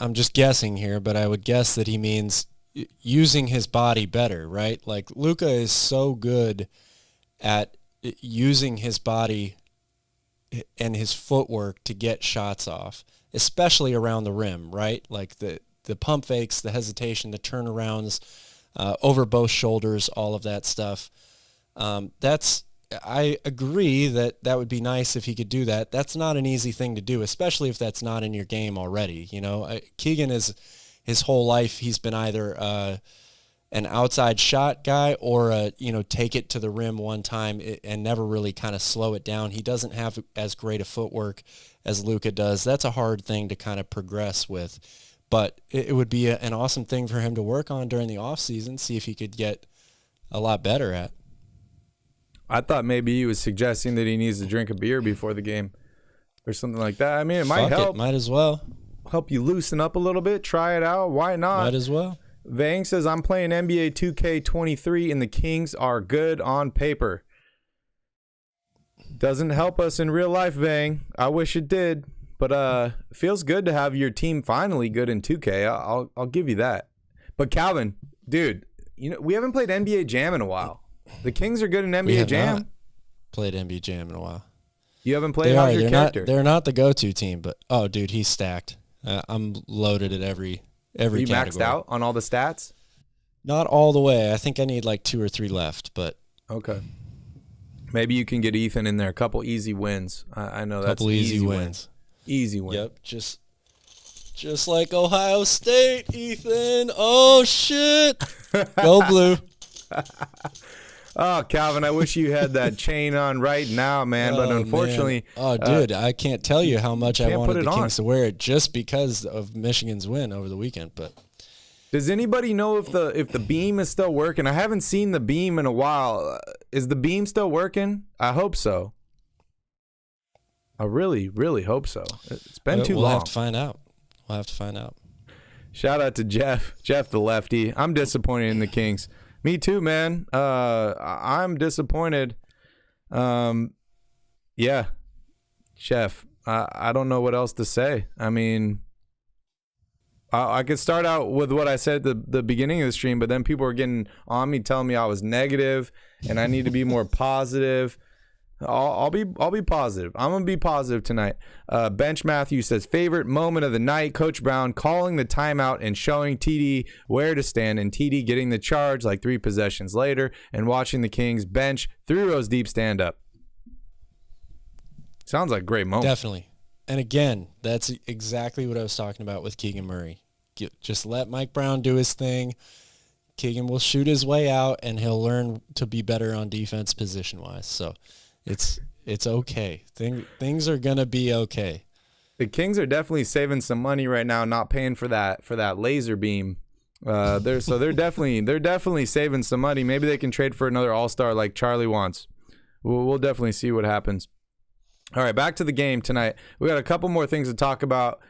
I'm just guessing here, but I would guess that he means using his body better, right? Like Luka is so good at using his body and his footwork to get shots off, especially around the rim, right? Like the pump fakes, the hesitation, the turnarounds, over both shoulders, all of that stuff. I agree that would be nice if he could do that. That's not an easy thing to do, especially if that's not in your game already. You know, Keegan is his whole life, he's been either an outside shot guy or take it to the rim one time and never really kind of slow it down. He doesn't have as great a footwork as Luka does. That's a hard thing to kind of progress with. But it would be an awesome thing for him to work on during the offseason, see if he could get a lot better at. I thought maybe he was suggesting that he needs to drink a beer before the game or something like that. I mean, it might help. Might as well. Help you loosen up a little bit. Try it out. Why not? Might as well. Vang says, I'm playing NBA 2K23 and the Kings are good on paper. Doesn't help us in real life, Vang. I wish it did. But it feels good to have your team finally good in 2K. I'll give you that. But Calvin, dude, you know we haven't played NBA Jam in a while. The Kings are good in NBA Jam. Not played NBA Jam in a while. You haven't played? How's your character? They're not the go-to team, but oh, dude, he's stacked. I'm loaded at every category. You maxed out on all the stats? Not all the way. I think I need like 2 or 3 left, but okay. Maybe you can get Ethan in there. A couple easy wins. I know that's couple easy wins. Easy win. Yep, just like Ohio State, Ethan. Oh shit, go blue. Oh, Calvin, I wish you had that chain on right now, man. But unfortunately, man. Oh, dude, I can't tell you how much I wanted the Kings to wear it just because of Michigan's win over the weekend. But does anybody know if the beam is still working? I haven't seen the beam in a while. Is the beam still working? I hope so. I really, really hope so. It's been too long. We'll have to find out. Shout out to Jeff the lefty. I'm disappointed in the Kings. Me too, man. I'm disappointed. Yeah, Jeff. I don't know what else to say. I mean, I could start out with what I said at the beginning of the stream, but then people were getting on me, telling me I was negative, and I need to be more positive. I'll be positive. I'm gonna be positive tonight. Bench Matthew says favorite moment of the night: Coach Brown calling the timeout and showing TD where to stand, and TD getting the charge like 3 possessions later, and watching the Kings bench 3 rows deep stand up. Sounds like a great moment. Definitely. And again, that's exactly what I was talking about with Keegan Murray. Just let Mike Brown do his thing. Keegan will shoot his way out, and he'll learn to be better on defense position-wise. So it's okay. Things are gonna be okay. The Kings are definitely saving some money right now, not paying for that laser beam. They're definitely saving some money. Maybe they can trade for another all-star like Charlie wants. We'll definitely see what happens. All right, back to the game tonight. We got a couple more things to talk about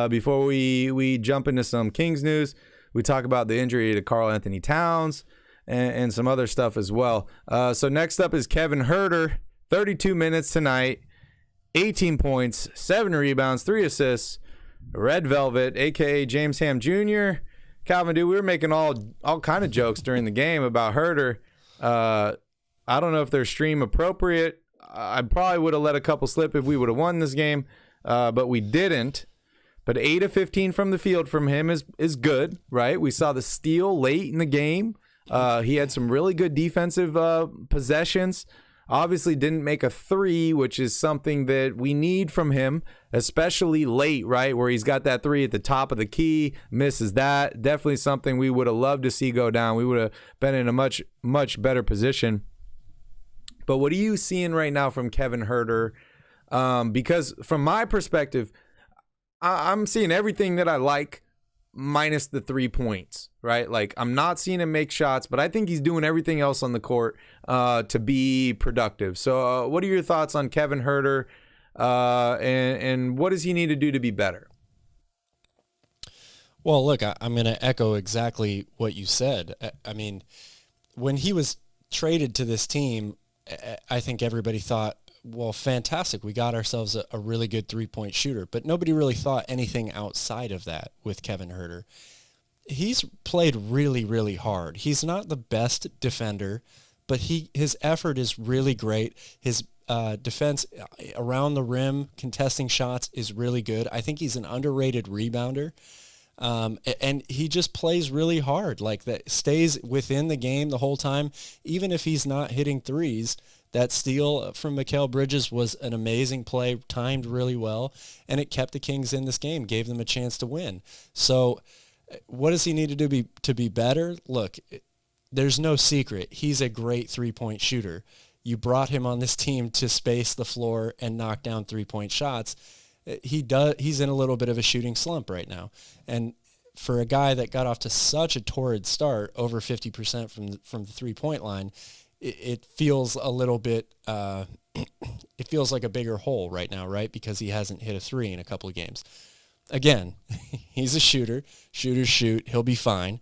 before we jump into some Kings news. We talk about the injury to Karl Anthony Towns and some other stuff as well. So next up is Kevin Huerter, 32 minutes tonight, 18 points, 7 rebounds, 3 assists. Red Velvet, a.k.a. James Ham Jr. Calvin, dude, we were making all kind of jokes during the game about Huerter. I don't know if they're stream appropriate. I probably would have let a couple slip if we would have won this game, but we didn't. But 8 of 15 from the field from him is good, right? We saw the steal late in the game. He had some really good defensive possessions. Obviously didn't make a 3, which is something that we need from him, especially late, right? Where he's got that 3 at the top of the key, misses that. Definitely something we would have loved to see go down. We would have been in a much, much better position. But what are you seeing right now from Kevin Huerter? Because from my perspective, I'm seeing everything that I like minus the 3 points, right? Like, I'm not seeing him make shots, but I think he's doing everything else on the court to be productive. So what are your thoughts on Kevin Huerter and what does he need to do to be better? Well, look, I'm going to echo exactly what you said. I mean, when he was traded to this team, I think everybody thought, well, fantastic, we got ourselves a really good 3-point shooter. But nobody really thought anything outside of that with Kevin Huerter. He's played really, really hard. He's not the best defender, but his effort is really great. His defense around the rim, contesting shots, is really good. I think he's an underrated rebounder. And he just plays really hard, like that, stays within the game the whole time. Even if he's not hitting threes, that steal from Mikal Bridges was an amazing play, timed really well, and it kept the Kings in this game, gave them a chance to win. So what does he need to do to be better? Look, there's no secret. He's a great 3-point shooter. You brought him on this team to space the floor and knock down 3-point shots. He's in a little bit of a shooting slump right now. And for a guy that got off to such a torrid start, over 50% from the 3-point line, it feels a little bit, it feels like a bigger hole right now, right? Because he hasn't hit a 3 in a couple of games. Again, he's a shooter. Shooters shoot. He'll be fine.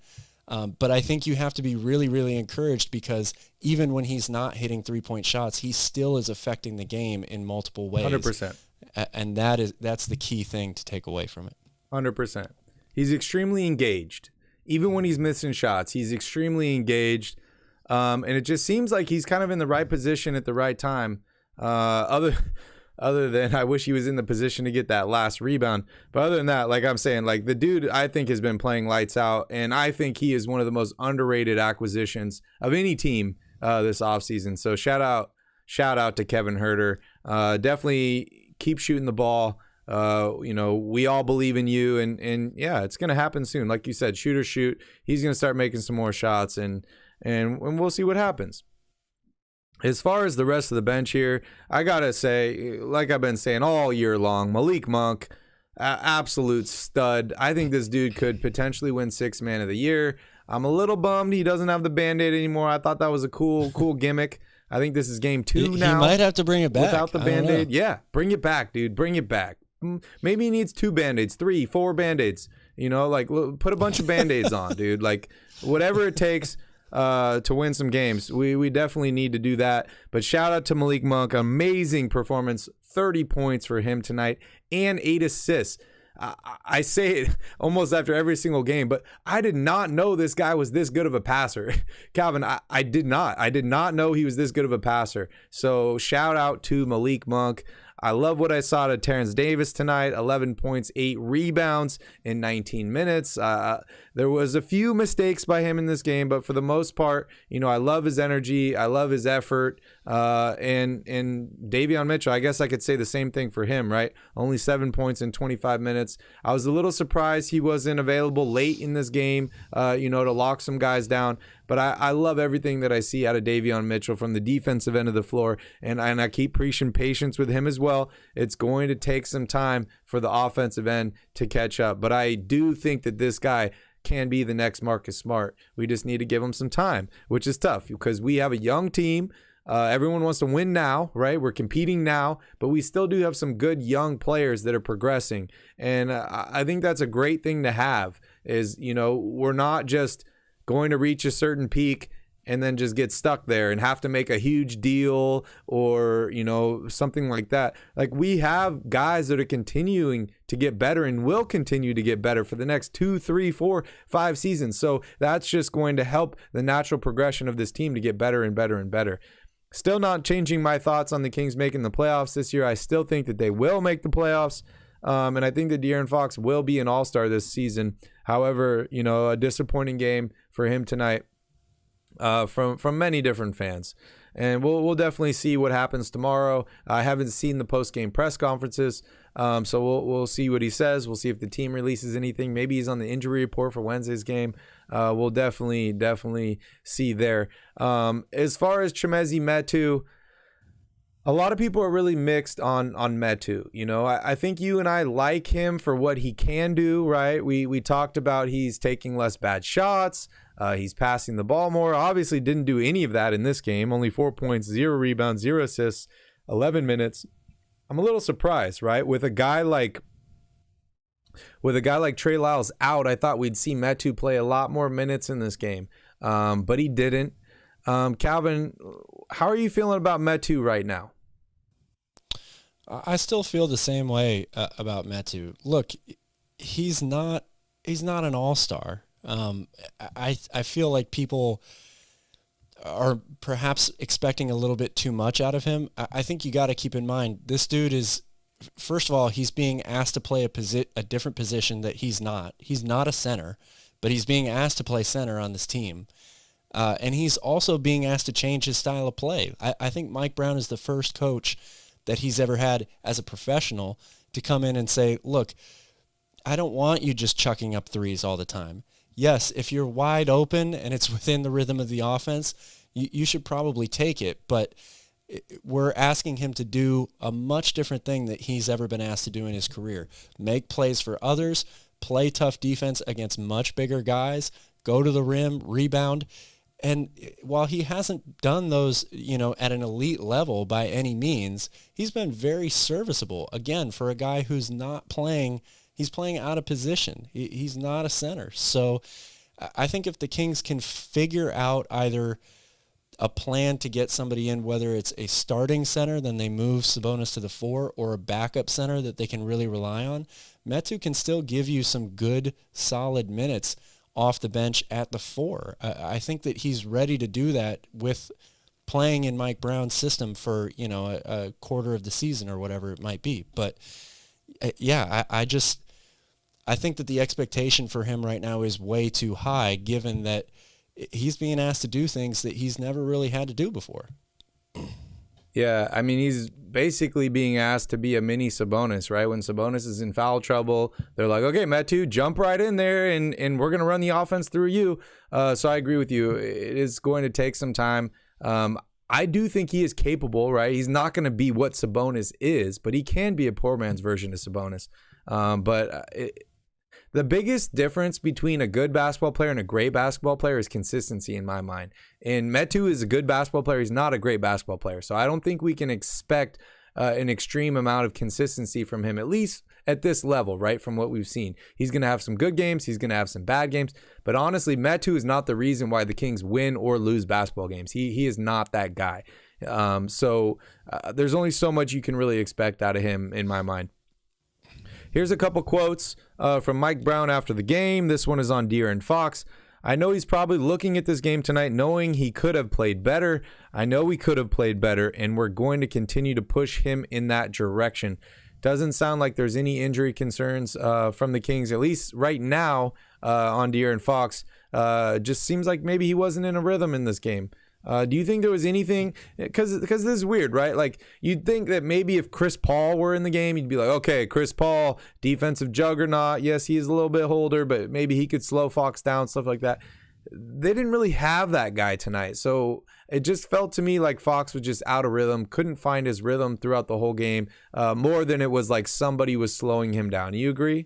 But I think you have to be really, really encouraged, because even when he's not hitting 3-point shots, he still is affecting the game in multiple ways. 100%. And that's the key thing to take away from it. 100%. He's extremely engaged. Even when he's missing shots, he's extremely engaged. And it just seems like he's kind of in the right position at the right time. Other than I wish he was in the position to get that last rebound. But other than that, like I'm saying, like the dude I think has been playing lights out. And I think he is one of the most underrated acquisitions of any team this offseason. So shout out to Kevin Huerter. Definitely keep shooting the ball. We all believe in you, and yeah, it's gonna happen soon. Like you said, shooters shoot. He's gonna start making some more shots, and we'll see what happens. As far as the rest of the bench here, I gotta say, like I've been saying all year long, Malik Monk, absolute stud. I think this dude could potentially win 6th Man of the Year. I'm a little bummed he doesn't have the Band-Aid anymore. I thought that was a cool gimmick. I think this is game 2 now. He might have to bring it back. Without the Band-Aid. Yeah, bring it back, dude. Bring it back. Maybe he needs 2 Band-Aids, 3, 4 Band-Aids. Like, put a bunch of Band-Aids on, dude. Like, whatever it takes to win some games. We definitely need to do that. But shout out to Malik Monk. Amazing performance. 30 points for him tonight and 8 assists. I say it almost after every single game, but I did not know this guy was this good of a passer. Calvin, I did not know he was this good of a passer. So shout out to Malik Monk. I love what I saw to Terrence Davis tonight. 11 points, 8 rebounds in 19 minutes. There was a few mistakes by him in this game, but for the most part, I love his energy. I love his effort. And Davion Mitchell, I guess I could say the same thing for him, right? Only 7 points in 25 minutes. I was a little surprised he wasn't available late in this game, to lock some guys down. But I love everything that I see out of Davion Mitchell from the defensive end of the floor, and I keep preaching patience with him as well. It's going to take some time for the offensive end to catch up. But I do think that this guy can be the next Marcus Smart. We just need to give him some time, which is tough because we have a young team. Everyone wants to win now, right? We're competing now, but we still do have some good young players that are progressing. And I think that's a great thing to have is, we're not just going to reach a certain peak and then just get stuck there and have to make a huge deal or, something like that. Like we have guys that are continuing to get better and will continue to get better for the next 2, 3, 4, 5 seasons. So that's just going to help the natural progression of this team to get better and better and better. Still not changing my thoughts on the Kings making the playoffs this year. I still think that they will make the playoffs. And I think that De'Aaron Fox will be an all-star this season. However, a disappointing game for him tonight from many different fans. And we'll definitely see what happens tomorrow. I haven't seen the post-game press conferences, so we'll see what he says. We'll see if the team releases anything. Maybe he's on the injury report for Wednesday's game. We'll definitely see there. As far as Chimezie Metu, a lot of people are really mixed on Metu. I think you and I like him for what he can do, right? We talked about he's taking less bad shots. He's passing the ball more. Obviously didn't do any of that in this game. Only 4 points, 0 rebounds, 0 assists, 11 minutes. I'm a little surprised, right? With a guy like Trey Lyles out, I thought we'd see Metu play a lot more minutes in this game. But he didn't. Calvin, how are you feeling about Metu right now? I still feel the same way about Metu. Look, he's not an all-star. I feel like people are perhaps expecting a little bit too much out of him. I think you got to keep in mind this dude is, first of all, he's being asked to play a different position that he's not. He's not a center, but he's being asked to play center on this team. And he's also being asked to change his style of play. I think Mike Brown is the first coach that he's ever had as a professional to come in and say, look, I don't want you just chucking up threes all the time. Yes, if you're wide open and it's within the rhythm of the offense, you should probably take it. But we're asking him to do a much different thing that he's ever been asked to do in his career. Make plays for others, play tough defense against much bigger guys, go to the rim, rebound. And while he hasn't done those, at an elite level by any means, he's been very serviceable. Again, for a guy who's not playing, he's playing out of position. He's not a center. So I think if the Kings can figure out either a plan to get somebody in, whether it's a starting center, then they move Sabonis to the 4, or a backup center that they can really rely on, Metu can still give you some good, solid minutes off the bench at the 4. I think that he's ready to do that with playing in Mike Brown's system for, a quarter of the season or whatever it might be. But yeah, I think that the expectation for him right now is way too high, given that he's being asked to do things that he's never really had to do before. Yeah, I mean, he's basically being asked to be a mini Sabonis, right? When Sabonis is in foul trouble, they're like, okay, Metu, jump right in there, and we're going to run the offense through you. So I agree with you. It is going to take some time. I do think he is capable, right? He's not going to be what Sabonis is, but he can be a poor man's version of Sabonis. The biggest difference between a good basketball player and a great basketball player is consistency in my mind. And Metu is a good basketball player. He's not a great basketball player. So I don't think we can expect an extreme amount of consistency from him, at least at this level, right, from what we've seen. He's going to have some good games. He's going to have some bad games. But honestly, Metu is not the reason why the Kings win or lose basketball games. He is not that guy. So there's only so much you can really expect out of him in my mind. Here's a couple quotes from Mike Brown after the game. This one is on De'Aaron Fox. I know he's probably looking at this game tonight knowing he could have played better. I know we could have played better, and we're going to continue to push him in that direction. Doesn't sound like there's any injury concerns from the Kings, at least right now on De'Aaron Fox. Just seems like maybe he wasn't in a rhythm in this game. Do you think there was anything, because this is weird, right? Like, you'd think that maybe if Chris Paul were in the game, you'd be like, okay, Chris Paul, defensive juggernaut. Yes, he is a little bit older, but maybe he could slow Fox down, stuff like that. They didn't really have that guy tonight. So it just felt to me like Fox was just out of rhythm, couldn't find his rhythm throughout the whole game, more than it was like somebody was slowing him down. You agree?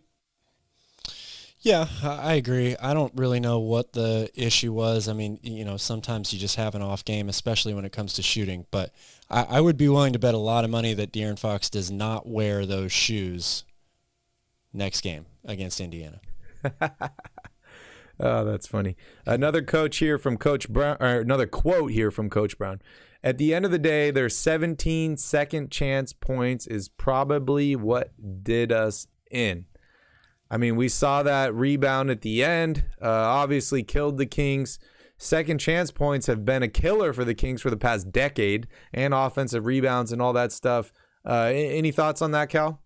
Yeah, I agree. I don't really know what the issue was. I mean, sometimes you just have an off game, especially when it comes to shooting. But I would be willing to bet a lot of money that De'Aaron Fox does not wear those shoes next game against Indiana. Oh, that's funny. Another quote here from Coach Brown. At the end of the day, their 17 second chance points is probably what did us in. I mean, we saw that rebound at the end, obviously killed the Kings. Second chance points have been a killer for the Kings for the past decade, and offensive rebounds and all that stuff. Any thoughts on that, Cal?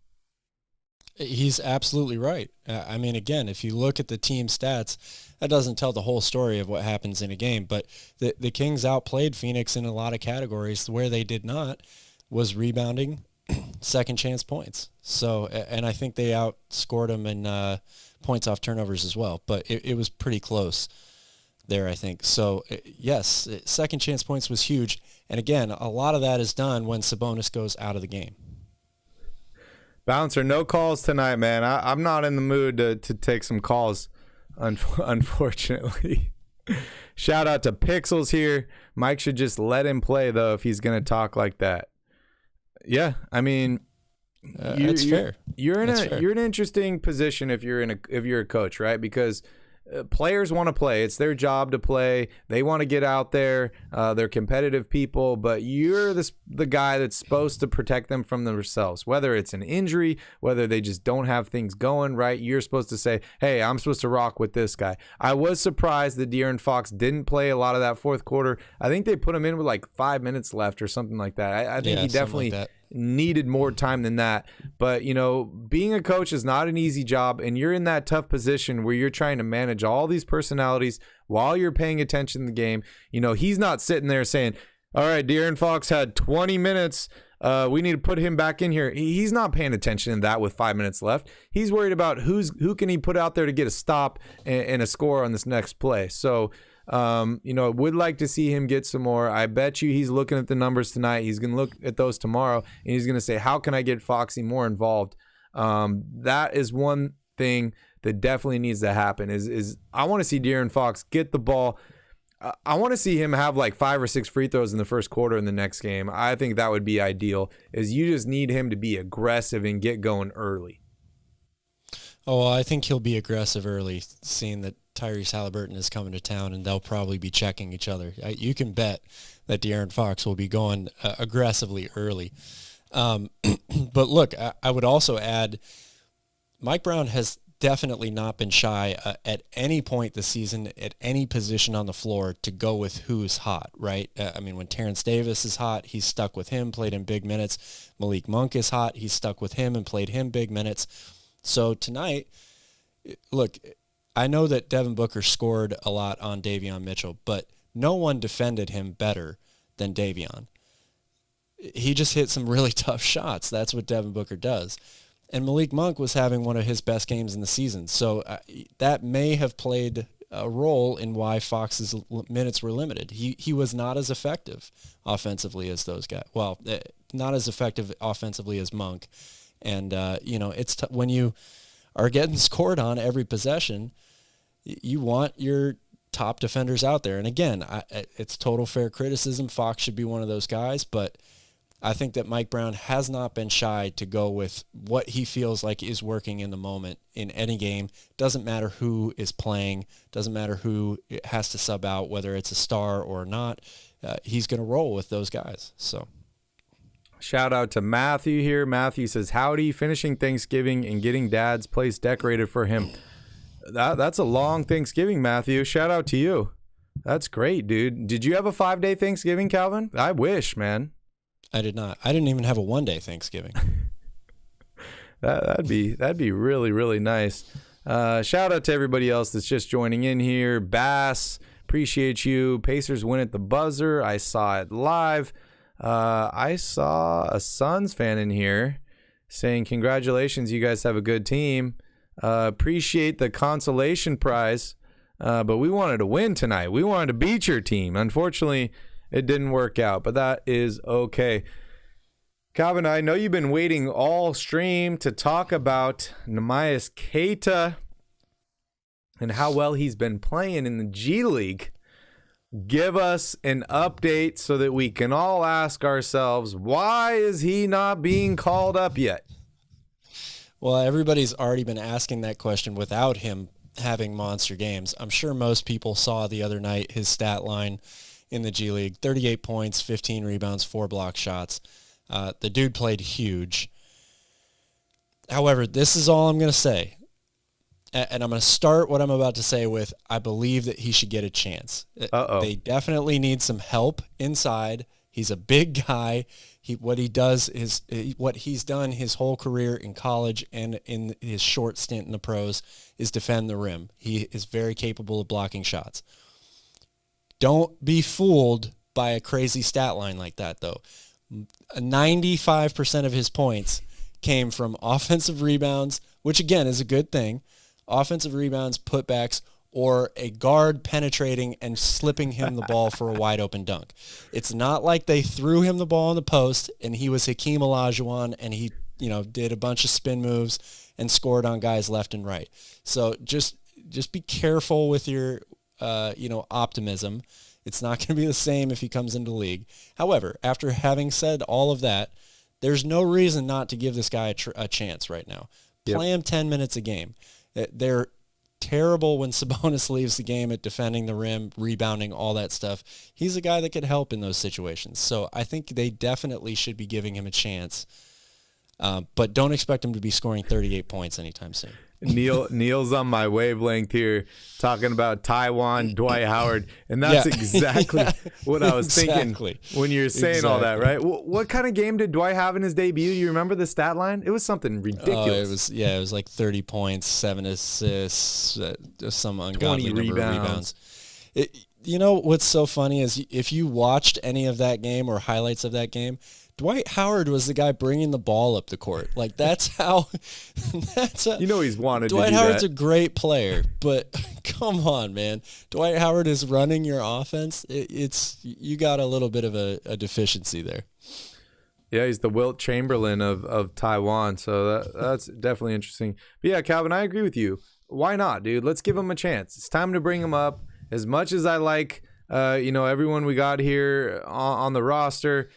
He's absolutely right. I mean, again, if you look at the team stats, that doesn't tell the whole story of what happens in a game. But the Kings outplayed Phoenix in a lot of categories. Where they did not was rebounding, second chance points. So, and I think they outscored them in points off turnovers as well. But it was pretty close there, I think. So, yes, second chance points was huge. And again, a lot of that is done when Sabonis goes out of the game. Bouncer, no calls tonight, man. I'm not in the mood to take some calls, unfortunately. Shout out to Pixels here. Mike should just let him play, though, if he's going to talk like that. Yeah, I mean, that's fair. You're in an interesting position if you're a coach, right? Because players want to play. It's their job to play. They want to get out there. They're competitive people, but you're the guy that's supposed to protect them from themselves, whether it's an injury, whether they just don't have things going right. You're supposed to say, hey, I'm supposed to rock with this guy. I was surprised that De'Aaron Fox didn't play a lot of that fourth quarter. I think they put him in with like 5 minutes left or something like that. I think he definitely needed more time than that. But, being a coach is not an easy job, and you're in that tough position where you're trying to manage all these personalities while you're paying attention to the game. He's not sitting there saying, all right, De'Aaron Fox had 20 minutes. We need to put him back in here. He's not paying attention to that with 5 minutes left. He's worried about who can he put out there to get a stop and a score on this next play. So, would like to see him get some more. I bet you he's looking at the numbers tonight. He's going to look at those tomorrow, and he's going to say, how can I get Foxy more involved? That is one thing that definitely needs to happen is I want to see De'Aaron Fox get the ball. I want to see him have like 5 or 6 free throws in the first quarter in the next game. I think that would be ideal, is you just need him to be aggressive and get going early. Oh, well, I think he'll be aggressive early, seeing that Tyrese Halliburton is coming to town, and they'll probably be checking each other. You can bet that De'Aaron Fox will be going aggressively early. But look, I would also add Mike Brown has definitely not been shy at any point this season, at any position on the floor, to go with who's hot, right? I mean, when Terrence Davis is hot, he's stuck with him, played him big minutes. Malik Monk is hot, he's stuck with him and played him big minutes. So tonight, look, I know that Devin Booker scored a lot on Davion Mitchell, but no one defended him better than Davion. He just hit some really tough shots. That's what Devin Booker does. And Malik Monk was having one of his best games in the season. So that may have played a role in why Fox's minutes were limited. He was not as effective offensively as those guys. Well, not as effective offensively as Monk. And, it's when you are getting scored on every possession, you want your top defenders out there. And again, it's total fair criticism. Fox should be one of those guys, but I think that Mike Brown has not been shy to go with what he feels like is working in the moment in any game. Doesn't matter who is playing, doesn't matter who has to sub out, whether it's a star or not. He's going to roll with those guys. So, Shout out to Matthew here. Matthew says, howdy, finishing Thanksgiving and getting Dad's place decorated for him. That's a long Thanksgiving, Matthew. Shout out to you. That's great, dude. Did you have a 5-day Thanksgiving, Calvin? I wish, man. I did not. I didn't even have a 1-day Thanksgiving. That'd be really, really nice. Shout out to everybody else that's just joining in here. Bass, appreciate you. Pacers win at the buzzer. I saw it live. I saw a Suns fan in here saying, congratulations, you guys have a good team. Appreciate the consolation prize, but we wanted to win tonight. We wanted to beat your team. Unfortunately, it didn't work out, but that is okay. Calvin, I know you've been waiting all stream to talk about Neemias Queta and how well he's been playing in the G League. Give us an update so that we can all ask ourselves, why is he not being called up yet? Well, everybody's already been asking that question without him having monster games. I'm sure most people saw the other night his stat line in the G League, 38 points, 15 rebounds, 4 block shots. The dude played huge. However, this is all I'm going to say. And I'm going to start what I'm about to say with, I believe that he should get a chance. They definitely need some help inside. He's a big guy. What he's done his whole career in college and in his short stint in the pros is defend the rim. He is very capable of blocking shots. Don't be fooled by a crazy stat line like that, though. 95% of his points came from offensive rebounds, which again is a good thing. Offensive rebounds, putbacks, or a guard penetrating and slipping him the ball for a wide open dunk. It's not like they threw him the ball in the post and he was Hakeem Olajuwon and he, did a bunch of spin moves and scored on guys left and right. So just be careful with your, optimism. It's not going to be the same if he comes into the league. However, after having said all of that, there's no reason not to give this guy a chance right now. Yep. Play him 10 minutes a game. They're terrible when Sabonis leaves the game at defending the rim, rebounding, all that stuff. He's a guy that could help in those situations. So I think they definitely should be giving him a chance. But don't expect him to be scoring 38 points anytime soon. Neil's on my wavelength here talking about Taiwan, Dwight Howard, and that's exactly what I was thinking when you're saying all that, right? What kind of game did Dwight have in his debut? You remember the stat line? It was something ridiculous. It was like 30 points, 7 assists, some ungodly number of rebounds. What's so funny is if you watched any of that game or highlights of that game, Dwight Howard was the guy bringing the ball up the court. Like he's wanted to do Dwight Howard's that. a great player, but come on, man. Dwight Howard is running your offense. You got a little bit of a deficiency there. Yeah, he's the Wilt Chamberlain of Taiwan, so that's definitely interesting. But yeah, Calvin, I agree with you. Why not, dude? Let's give him a chance. It's time to bring him up. As much as I like, everyone we got here on the roster,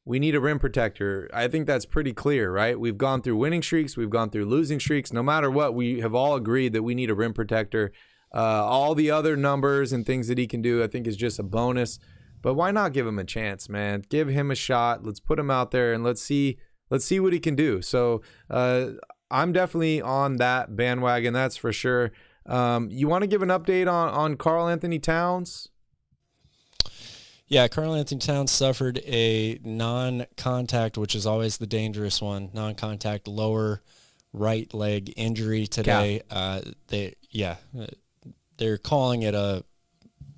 we need a rim protector. I think that's pretty clear, right? We've gone through winning streaks. We've gone through losing streaks. No matter what, we have all agreed that we need a rim protector. All the other numbers and things that he can do, I think, is just a bonus. But why not give him a chance, man? Give him a shot. Let's put him out there and let's see what he can do. So I'm definitely on that bandwagon, that's for sure. You want to give an update on Karl Anthony Towns? Yeah, Karl Anthony Towns suffered a non-contact, which is always the dangerous one, non-contact lower right leg injury today. They're calling it a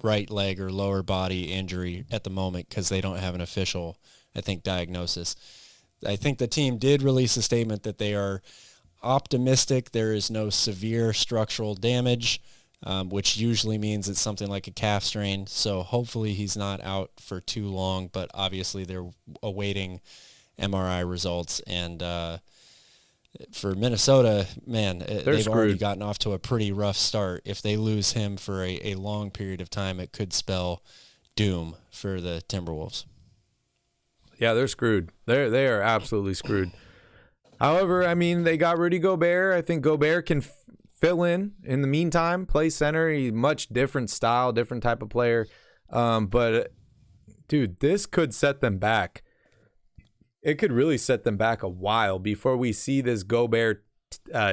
right leg or lower body injury at the moment because they don't have an official, diagnosis. I think the team did release a statement that they are optimistic there is no severe structural damage, which usually means it's something like a calf strain. So hopefully he's not out for too long, but obviously they're awaiting MRI results. And for Minnesota, man, they've already gotten off to a pretty rough start. If they lose him for a long period of time, it could spell doom for the Timberwolves. Yeah, they're screwed. They are absolutely screwed. However, I mean, they got Rudy Gobert. I think Gobert can fill in the meantime, play center. He's much different style, different type of player. But, dude, this could set them back. it could really set them back a while before we see this Gobert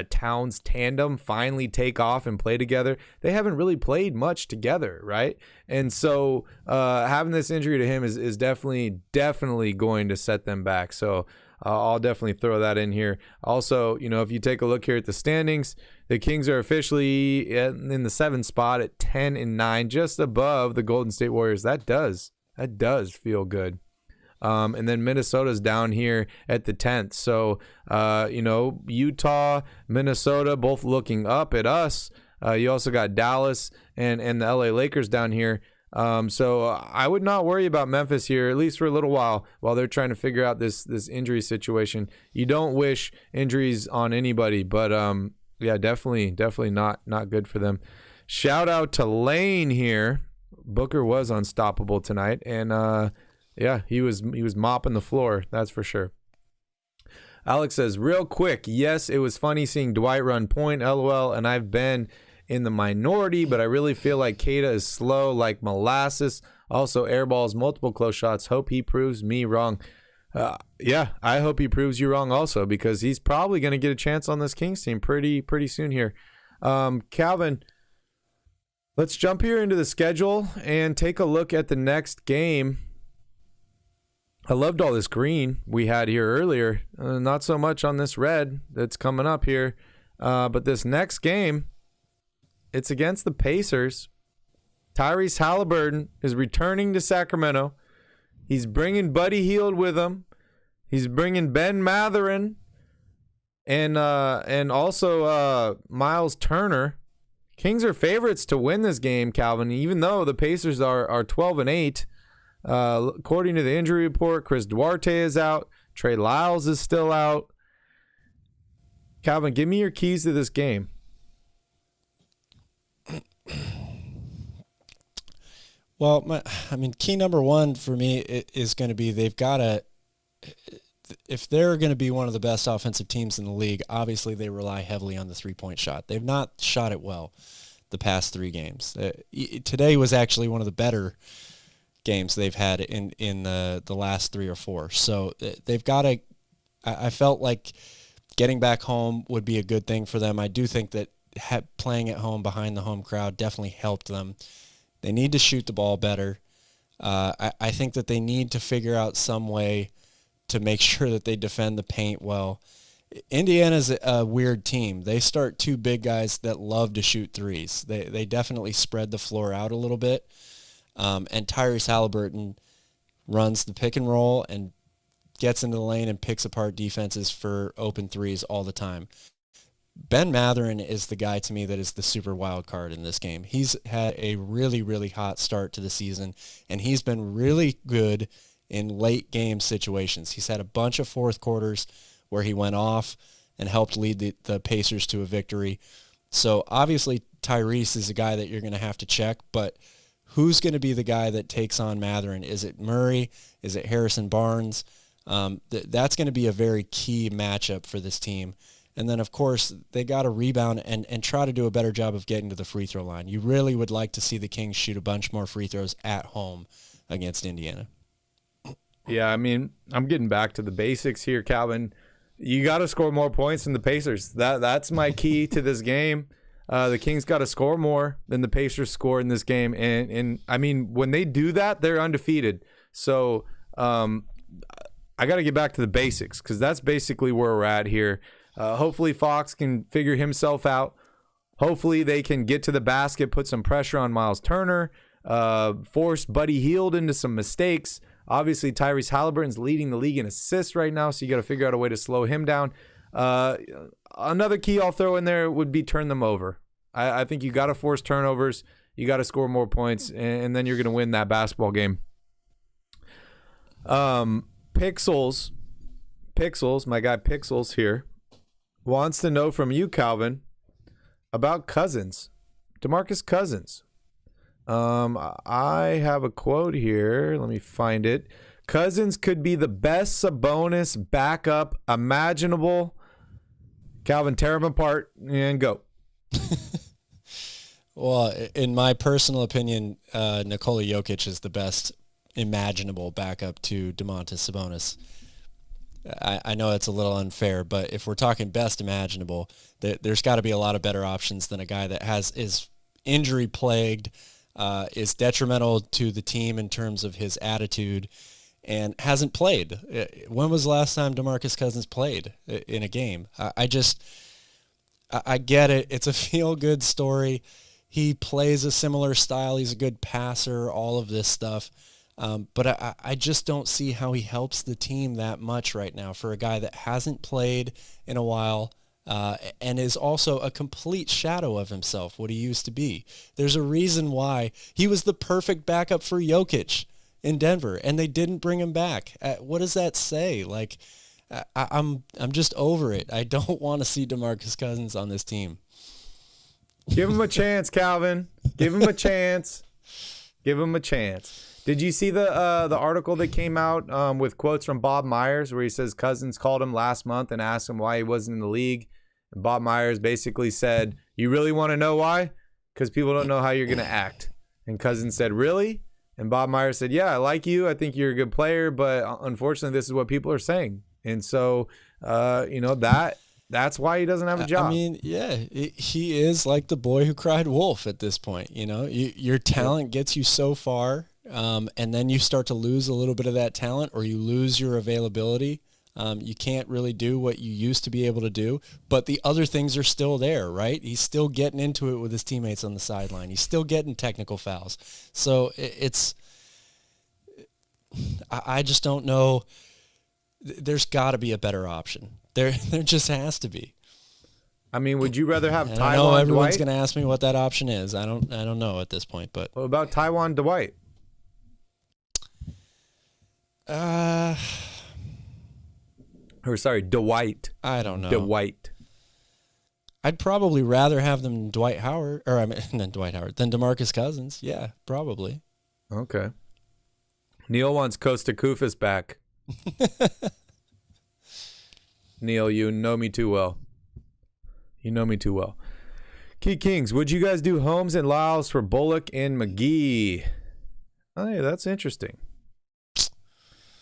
Towns tandem finally take off and play together. They haven't really played much together, right? And so having this injury to him is definitely going to set them back. So I'll definitely throw that in here. Also, if you take a look here at the standings, the Kings are officially in the 7th spot at 10-9, just above the Golden State Warriors. That does feel good. And then Minnesota's down here at the 10th. So, Utah, Minnesota, both looking up at us. You also got Dallas and the LA Lakers down here. So I would not worry about Memphis here, at least for a little while they're trying to figure out this injury situation. You don't wish injuries on anybody, but yeah, definitely not good for them. Shout out to Lane here. Booker was unstoppable tonight, and yeah, he was mopping the floor, that's for sure. Alex says, real quick, yes, it was funny seeing Dwight run point, LOL, and I've been in the minority, but I really feel like Keita is slow like molasses. Also, airballs, multiple close shots. Hope he proves me wrong. Yeah, I hope he proves you wrong also, because he's probably going to get a chance on this Kings team pretty soon here. Calvin, let's jump here into the schedule and take a look at the next game. I loved all this green we had here earlier. Not so much on this red that's coming up here. But this next game, it's against the Pacers. Tyrese Halliburton is returning to Sacramento. He's bringing Buddy Hield with him. He's bringing Ben Mathurin and also Miles Turner. Kings are favorites to win this game, Calvin, even though the Pacers are 12-8. According to the injury report, Chris Duarte is out. Trey Lyles is still out. Calvin, give me your keys to this game. Well, key number one for me is going to be they've got to, if they're going to be one of the best offensive teams in the league, obviously they rely heavily on the three-point shot. They've not shot it well the past 3 games. Today was actually one of the better games they've had in the last 3 or 4. So they've got to, I felt like getting back home would be a good thing for them. I do think that playing at home behind the home crowd definitely helped them. They need to shoot the ball better. I think that they need to figure out some way to make sure that they defend the paint well. Indiana's a weird team. They start 2 big guys that love to shoot threes. They definitely spread the floor out a little bit. And Tyrese Halliburton runs the pick and roll and gets into the lane and picks apart defenses for open threes all the time. Ben Mathurin is the guy to me that is the super wild card in this game. He's had a really, really hot start to the season, and he's been really good in late game situations. He's had a bunch of fourth quarters where he went off and helped lead the Pacers to a victory. So obviously Tyrese is a guy that you're going to have to check, but who's going to be the guy that takes on Mathurin? Is it Murray? Is it Harrison Barnes? That's going to be a very key matchup for this team. And then, of course, they got to rebound and try to do a better job of getting to the free throw line. You really would like to see the Kings shoot a bunch more free throws at home against Indiana. Yeah, I'm getting back to the basics here, Calvin. You got to score more points than the Pacers. That's my key to this game. The Kings got to score more than the Pacers score in this game. And when they do that, they're undefeated. So I got to get back to the basics because that's basically where we're at here. Hopefully Fox can figure himself out. Hopefully they can get to the basket, put some pressure on Miles Turner, force Buddy Hield into some mistakes. Obviously, Tyrese Halliburton's leading the league in assists right now, so you got to figure out a way to slow him down. Another key I'll throw in there would be turn them over. I think you got to force turnovers. You got to score more points, and then you're going to win that basketball game. Pixels, my guy Pixels here, wants to know from you, Calvin, about Cousins, DeMarcus Cousins. I have a quote here. Let me find it. Cousins could be the best Sabonis backup imaginable. Calvin, tear him apart and go. Well, in my personal opinion, Nikola Jokic is the best imaginable backup to Domantas Sabonis. I know it's a little unfair, but if we're talking best imaginable, there's got to be a lot of better options than a guy that is injury plagued, is detrimental to the team in terms of his attitude, and hasn't played. When was the last time DeMarcus Cousins played in a game? I get it. It's a feel-good story. He plays a similar style. He's a good passer, all of this stuff. But I just don't see how he helps the team that much right now for a guy that hasn't played in a while and is also a complete shadow of himself, what he used to be. There's a reason why he was the perfect backup for Jokic in Denver, and they didn't bring him back. What does that say? Like, I'm just over it. I don't want to see DeMarcus Cousins on this team. Give him a chance, Calvin. Give him a chance. Give him a chance. Did you see the article that came out with quotes from Bob Myers where he says Cousins called him last month and asked him why he wasn't in the league? And Bob Myers basically said, "You really want to know why? Because people don't know how you're going to act." And Cousins said, "Really?" And Bob Myers said, "Yeah, I like you. I think you're a good player, but unfortunately this is what people are saying." And so, that's why he doesn't have a job. I mean, yeah, he is like the boy who cried wolf at this point. Your talent gets you so far. And then you start to lose a little bit of that talent, or you lose your availability. You can't really do what you used to be able to do, but the other things are still there, right? He's still getting into it with his teammates on the sideline. He's still getting technical fouls. So I just don't know. There's got to be a better option. There just has to be. I mean, would you rather have Taiwan I know everyone's Dwight? going to ask me what that option is. I don't know at this point, but What about Taiwan Dwight? Dwight. I don't know. Dwight. I'd probably rather have them than Dwight Howard, than DeMarcus Cousins. Yeah, probably. Okay. Neil wants Costa Kufis back. Neil, you know me too well. You know me too well. Key Kings, would you guys do Holmes and Lyles for Bullock and McGee? Oh, yeah, that's interesting.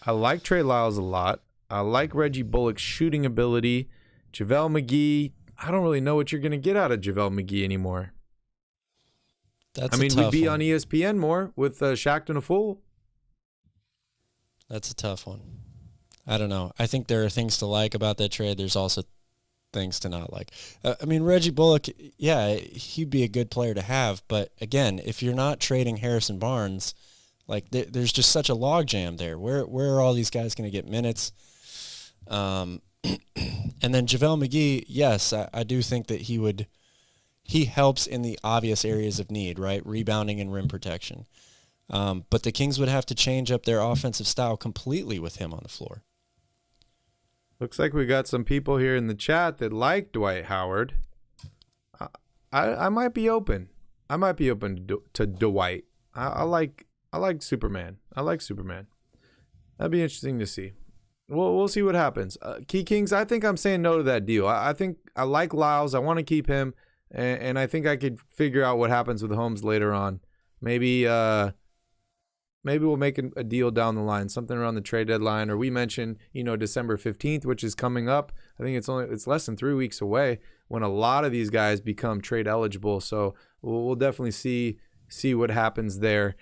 I like Trey Lyles a lot. I like Reggie Bullock's shooting ability. JaVale McGee, I don't really know what you're going to get out of JaVale McGee anymore. We'd be on ESPN more with Shaqtin' a Fool. That's a tough one. I don't know. I think there are things to like about that trade. There's also things to not like. Reggie Bullock, yeah, he'd be a good player to have. But again, if you're not trading Harrison Barnes, there's just such a logjam there. Where are all these guys going to get minutes? And then JaVale McGee, yes, I do think that he helps in the obvious areas of need, right? Rebounding and rim protection. But the Kings would have to change up their offensive style completely with him on the floor. Looks like we got some people here in the chat that like Dwight Howard. I might be open. I might be open to Dwight. I like Superman. I like Superman. That'd be interesting to see. We'll see what happens. Key Kings, I think I'm saying no to that deal. I think I like Lyles. I want to keep him, and I think I could figure out what happens with Holmes later on. Maybe we'll make a deal down the line, something around the trade deadline, or we mentioned, December 15th, which is coming up. I think it's less than 3 weeks away when a lot of these guys become trade eligible. So we'll definitely see what happens there.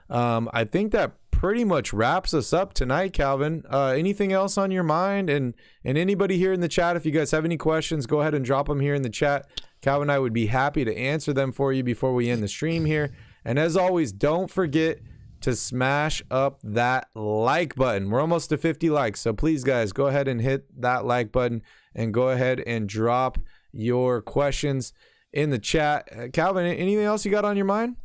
I think that pretty much wraps us up tonight, Calvin. Anything else on your mind? And anybody here in the chat, if you guys have any questions, go ahead and drop them here in the chat. Calvin and I would be happy to answer them for you before we end the stream here. And as always, don't forget to smash up that like button. We're almost to 50 likes, so please, guys, go ahead and hit that like button and go ahead and drop your questions in the chat. Calvin, anything else you got on your mind?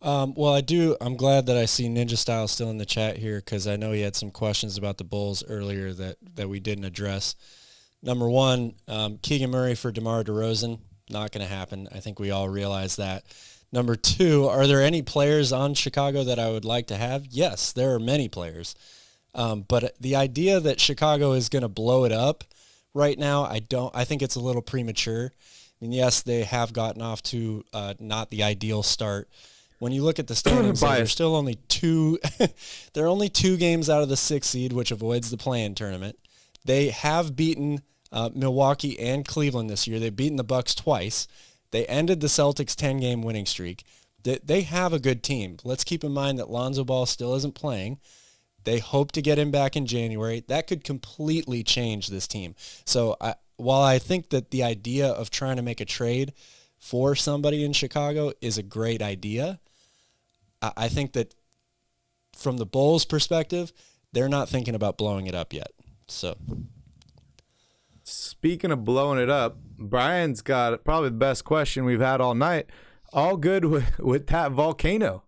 Well, I do. I'm glad that I see Ninja Style still in the chat here, because I know he had some questions about the Bulls earlier that we didn't address. Number one, Keegan Murray for DeMar DeRozan, not going to happen. I think we all realize that. Number two, are there any players on Chicago that I would like to have? Yes, there are many players. But the idea that Chicago is going to blow it up right now, I think it's a little premature. I mean, yes, they have gotten off to not the ideal start when you look at the standings, they're still only they're only 2 games out of the 6th seed, which avoids the play-in tournament. They have beaten Milwaukee and Cleveland this year. They've beaten the Bucks twice. They ended the Celtics' 10-game winning streak. They have a good team. Let's keep in mind that Lonzo Ball still isn't playing. They hope to get him back in January. That could completely change this team. So while I think that the idea of trying to make a trade for somebody in Chicago is a great idea, I think that from the Bulls' perspective, they're not thinking about blowing it up yet. So, speaking of blowing it up, Brian's got probably the best question we've had all night. All good with that volcano?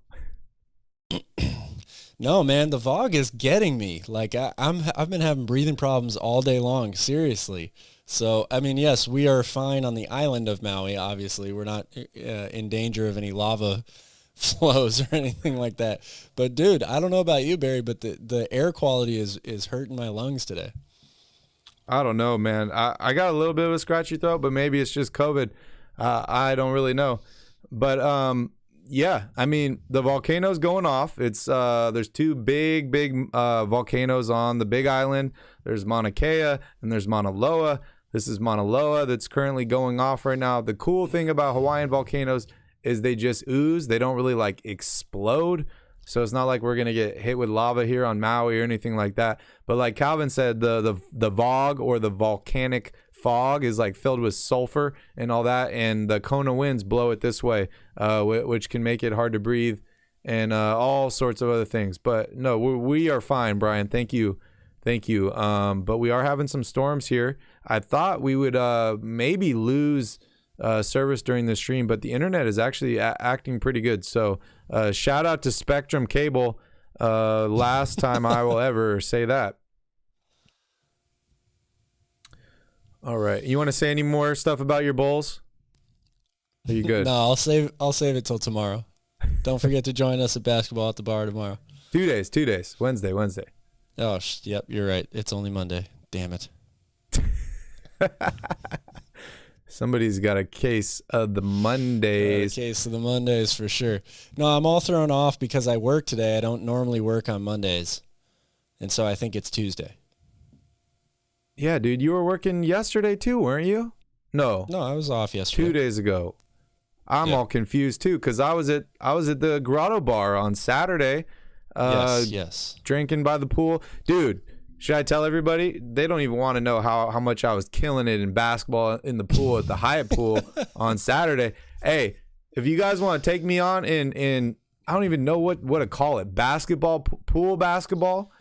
No, man, the VOG is getting me. Like I've been having breathing problems all day long. Seriously. So, I mean, yes, we are fine on the island of Maui. Obviously, we're not in danger of any lava flows or anything like that. But dude, I don't know about you, Barry, but the air quality is hurting my lungs today. I don't know, man. I got a little bit of a scratchy throat, but maybe it's just COVID. I don't really know. But yeah, I mean, the volcano's going off. It's there's 2 big volcanoes on the Big Island. There's Mauna Kea and there's Mauna Loa. This is Mauna Loa that's currently going off right now. The cool thing about Hawaiian volcanoes is they just ooze. They don't really like explode. So it's not like we're going to get hit with lava here on Maui or anything like that. But like Calvin said, the VOG or the volcanic fog is like filled with sulfur and all that. And the Kona winds blow it this way, which can make it hard to breathe and all sorts of other things. But no, we are fine, Brian. Thank you. But we are having some storms here. I thought we would maybe lose service during the stream, but the internet is actually acting pretty good. So shout out to Spectrum Cable. Last time I will ever say that. All right, you want to say any more stuff about your Bulls? Are you good? No, I'll save it till tomorrow. Don't forget to join us at Basketball at the Bar tomorrow. 2 days. Wednesday. Oh, yep, you're right. It's only Monday. Damn it. Somebody's got a case of the Mondays. A case of the Mondays for sure. No, I'm all thrown off because I work today. I don't normally work on Mondays. And so I think it's Tuesday. Yeah, dude, you were working yesterday too, weren't you? No, I was off yesterday. 2 days ago. I'm all confused too because I was at the Grotto Bar on Saturday. Yes. Drinking by the pool, dude. Should I tell everybody? They don't even want to know how much I was killing it in basketball in the pool at the Hyatt pool on Saturday. Hey, if you guys want to take me on in I don't even know what to call it, basketball, pool basketball,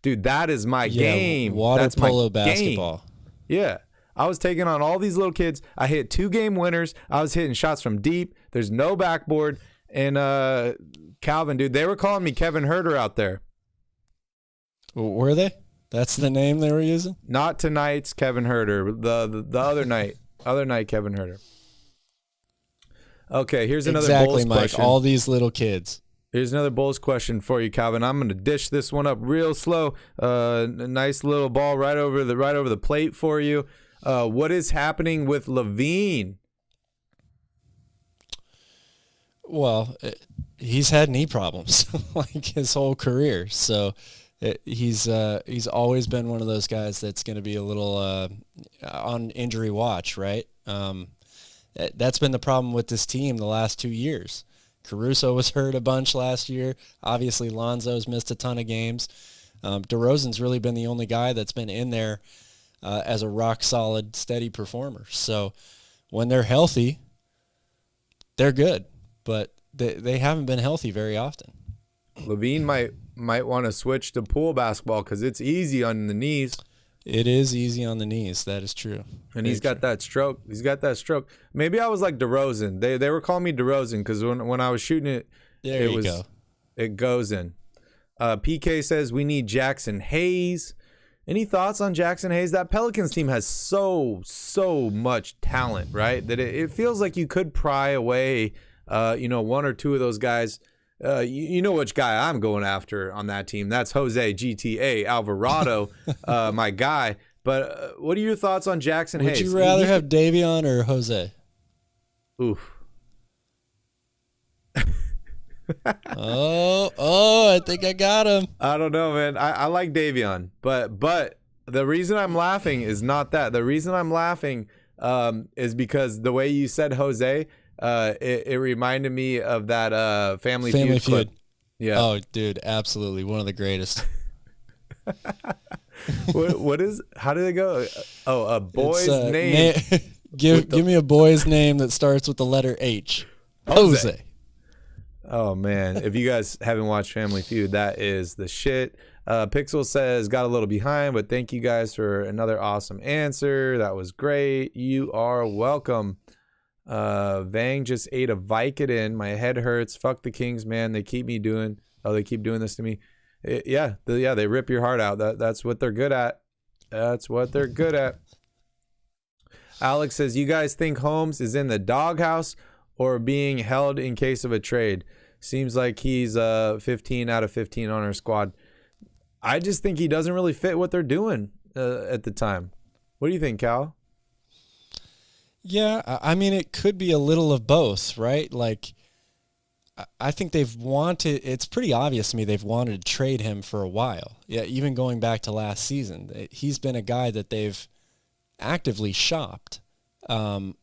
dude, that is my game. Water That's polo my basketball. Game. Yeah. I was taking on all these little kids. I hit 2 game winners. I was hitting shots from deep. There's no backboard. And Calvin, dude, they were calling me Kevin Herter out there. Were they? That's the name they were using? Not tonight's Kevin Herter. The other night. Other night Kevin Herter. Okay, here's another Bulls Mike, question. All these little kids. Here's another Bulls question for you, Calvin. I'm going to dish this one up real slow. A nice little ball right over the plate for you. What is happening with Levine? Well, he's had knee problems like his whole career. So he's always been one of those guys that's going to be a little on injury watch, right? That's been the problem with this team the last 2 years. Caruso was hurt a bunch last year. Obviously, Lonzo's missed a ton of games. DeRozan's really been the only guy that's been in there as a rock-solid, steady performer. So when they're healthy, they're good. But they haven't been healthy very often. Levine might want to switch to pool basketball because it's easy on the knees. It is easy on the knees. That is true. And he's got that stroke. Maybe I was like DeRozan. They were calling me DeRozan because when I was shooting it, it goes in. PK says we need Jackson Hayes. Any thoughts on Jackson Hayes? That Pelicans team has so much talent, right? That it feels like you could pry away, 1 or 2 of those guys. You know which guy I'm going after on that team. That's Jose GTA Alvarado, my guy. But what are your thoughts on Jackson Hayes? Would you rather have Davion or Jose? Oof. I think I got him. I don't know, man. I like Davion, but the reason I'm laughing is not that. The reason I'm laughing is because the way you said Jose, it reminded me of that Family Feud clip. Yeah. Oh, dude, absolutely. One of the greatest. what is, how did it go? Oh, a boy's name. Give me a boy's name that starts with the letter H. Jose. Oh, man. If you guys haven't watched Family Feud, that is the shit. Pixel says, got a little behind, but thank you guys for another awesome answer. That was great. You are welcome. Vang just ate a Vicodin. My head hurts. Fuck the Kings, man. They keep doing this to me. They rip your heart out. That's what they're good at. That's what they're good at. Alex says, you guys think Holmes is in the doghouse or being held in case of a trade? Seems like he's 15 out of 15 on our squad. I just think he doesn't really fit what they're doing at the time. What do you think, Cal? Yeah, I mean, it could be a little of both, right? Like, I think it's pretty obvious to me they've wanted to trade him for a while. Yeah, even going back to last season. He's been a guy that they've actively shopped. And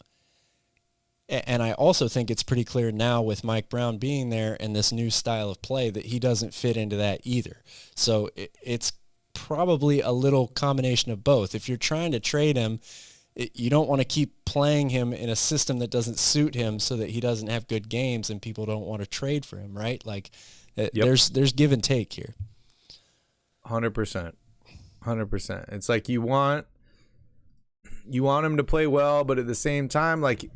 I also think it's pretty clear now with Mike Brown being there and this new style of play that he doesn't fit into that either. So it's probably a little combination of both. If you're trying to trade him, you don't want to keep playing him in a system that doesn't suit him so that he doesn't have good games and people don't want to trade for him, right? Like, there's give and take here. 100%. 100%. It's like you want him to play well, but at the same time, like,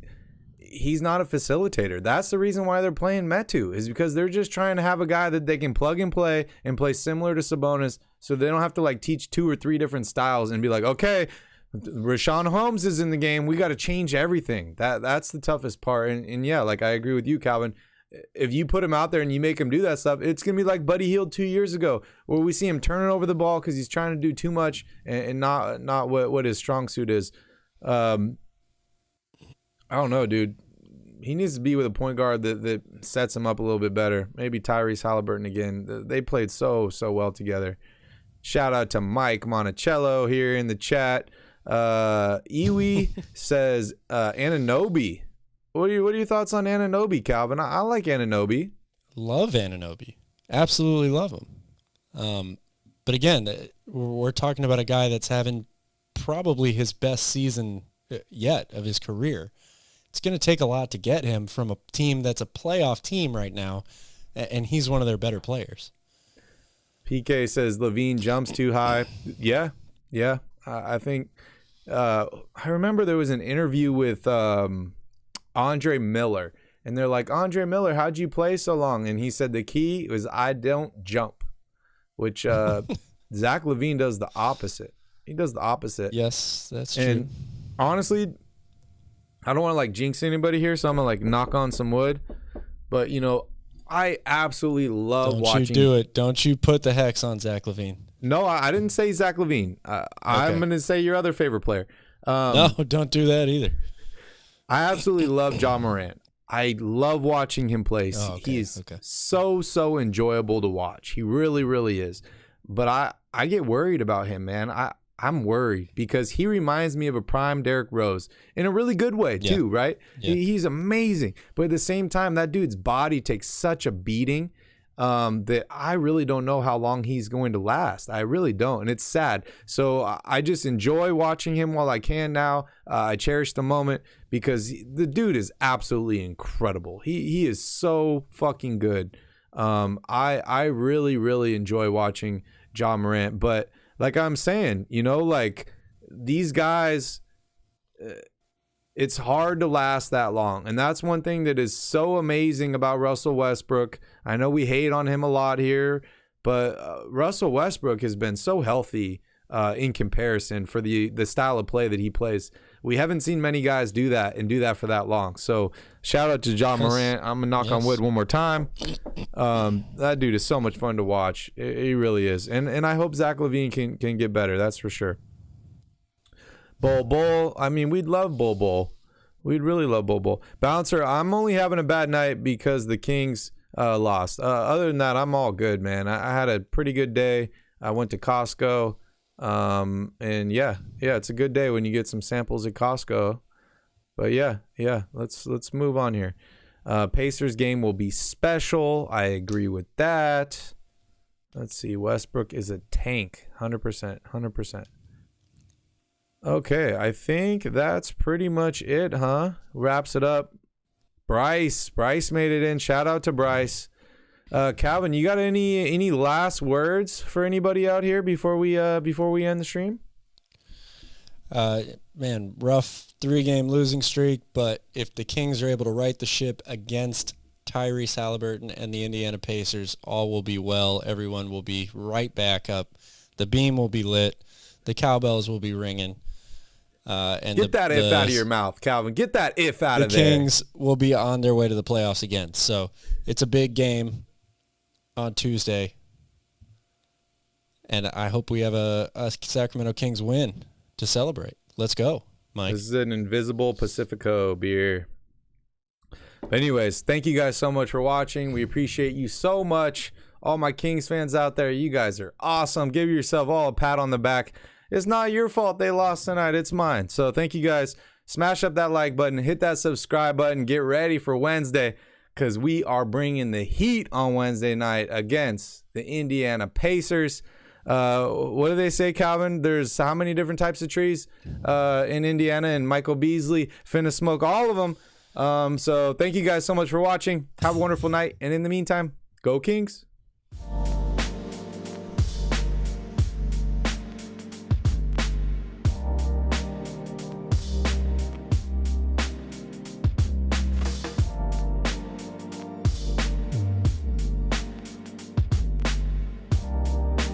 he's not a facilitator. That's the reason why they're playing Metu, is because they're just trying to have a guy that they can plug and play similar to Sabonis, so they don't have to like teach 2 or 3 different styles and be like, okay, Rashawn Holmes is in the game, we got to change everything. That's the toughest part. And yeah, like I agree with you, Calvin. If you put him out there and you make him do that stuff, it's gonna be like Buddy Hield 2 years ago, where we see him turning over the ball because he's trying to do too much and not what his strong suit is. I don't know, dude. He needs to be with a point guard that sets him up a little bit better. Maybe Tyrese Halliburton again. They played so well together. Shout out to Mike Monticello here in the chat. Iwi says Anunoby. What are your thoughts on Anunoby, Calvin? I like Anunoby. Love Anunoby. Absolutely love him. But again, we're talking about a guy that's having probably his best season yet of his career. It's going to take a lot to get him from a team that's a playoff team right now, and he's one of their better players. PK says Levine jumps too high. Yeah. I think I remember there was an interview with Andre Miller, and they're like, Andre Miller, how'd you play so long? And he said the key was I don't jump, which Zach LaVine does the opposite. He does the opposite. Yes, that's true. And honestly, I don't want to like jinx anybody here, so I'm gonna like knock on some wood. But I absolutely love watching. Don't you do it? Don't you put the hex on Zach LaVine? No, I didn't say Zach LaVine. I'm gonna say your other favorite player. No, don't do that either. I absolutely love Ja Morant. I love watching him play. He is so enjoyable to watch. He really, really is. But I get worried about him, man. I'm worried because he reminds me of a prime Derrick Rose in a really good way too, right? Yeah. He's amazing. But at the same time, that dude's body takes such a beating that I really don't know how long he's going to last. I really don't. And it's sad. So I just enjoy watching him while I can now. I cherish the moment because the dude is absolutely incredible. He is so fucking good. I really, really enjoy watching Ja Morant. But like I'm saying, like these guys, it's hard to last that long. And that's one thing that is so amazing about Russell Westbrook. I know we hate on him a lot here, but Russell Westbrook has been so healthy in comparison for the style of play that he plays. We haven't seen many guys do that and do that for that long. So shout out to Ja Morant. I'm going to knock on wood one more time. That dude is so much fun to watch. He really is. And I hope Zach LaVine can get better. That's for sure. Bull. I mean, we'd love Bull. We'd really love Bull. Bouncer, I'm only having a bad night because the Kings lost. Other than that, I'm all good, man. I had a pretty good day. I went to Costco, and yeah, it's a good day when you get some samples at Costco. But yeah, let's move on here. Pacers game will be special. I agree with that. Let's see. Westbrook is a tank. 100%. Okay, I think that's pretty much it, huh? Wraps it up. Bryce made it in. Shout out to Bryce. Calvin, you got any last words for anybody out here before we end the stream? Man, rough 3-game losing streak, but if the Kings are able to right the ship against Tyrese Haliburton and the Indiana Pacers, all will be well. Everyone will be right back up. The beam will be lit. The cowbells will be ringing. And Get that if out of your mouth, Calvin. Get that if out of there. The Kings will be on their way to the playoffs again. So it's a big game on Tuesday. And I hope we have a Sacramento Kings win to celebrate. Let's go, Mike. This is an Invisible Pacifico beer. But anyways, thank you guys so much for watching. We appreciate you so much. All my Kings fans out there, you guys are awesome. Give yourself all a pat on the back. It's not your fault they lost tonight. It's mine. So thank you guys. Smash up that like button. Hit that subscribe button. Get ready for Wednesday because we are bringing the heat on Wednesday night against the Indiana Pacers. What do they say, Calvin? There's how many different types of trees in Indiana, and Michael Beasley finna smoke all of them. So thank you guys so much for watching. Have a wonderful night. And in the meantime, go Kings.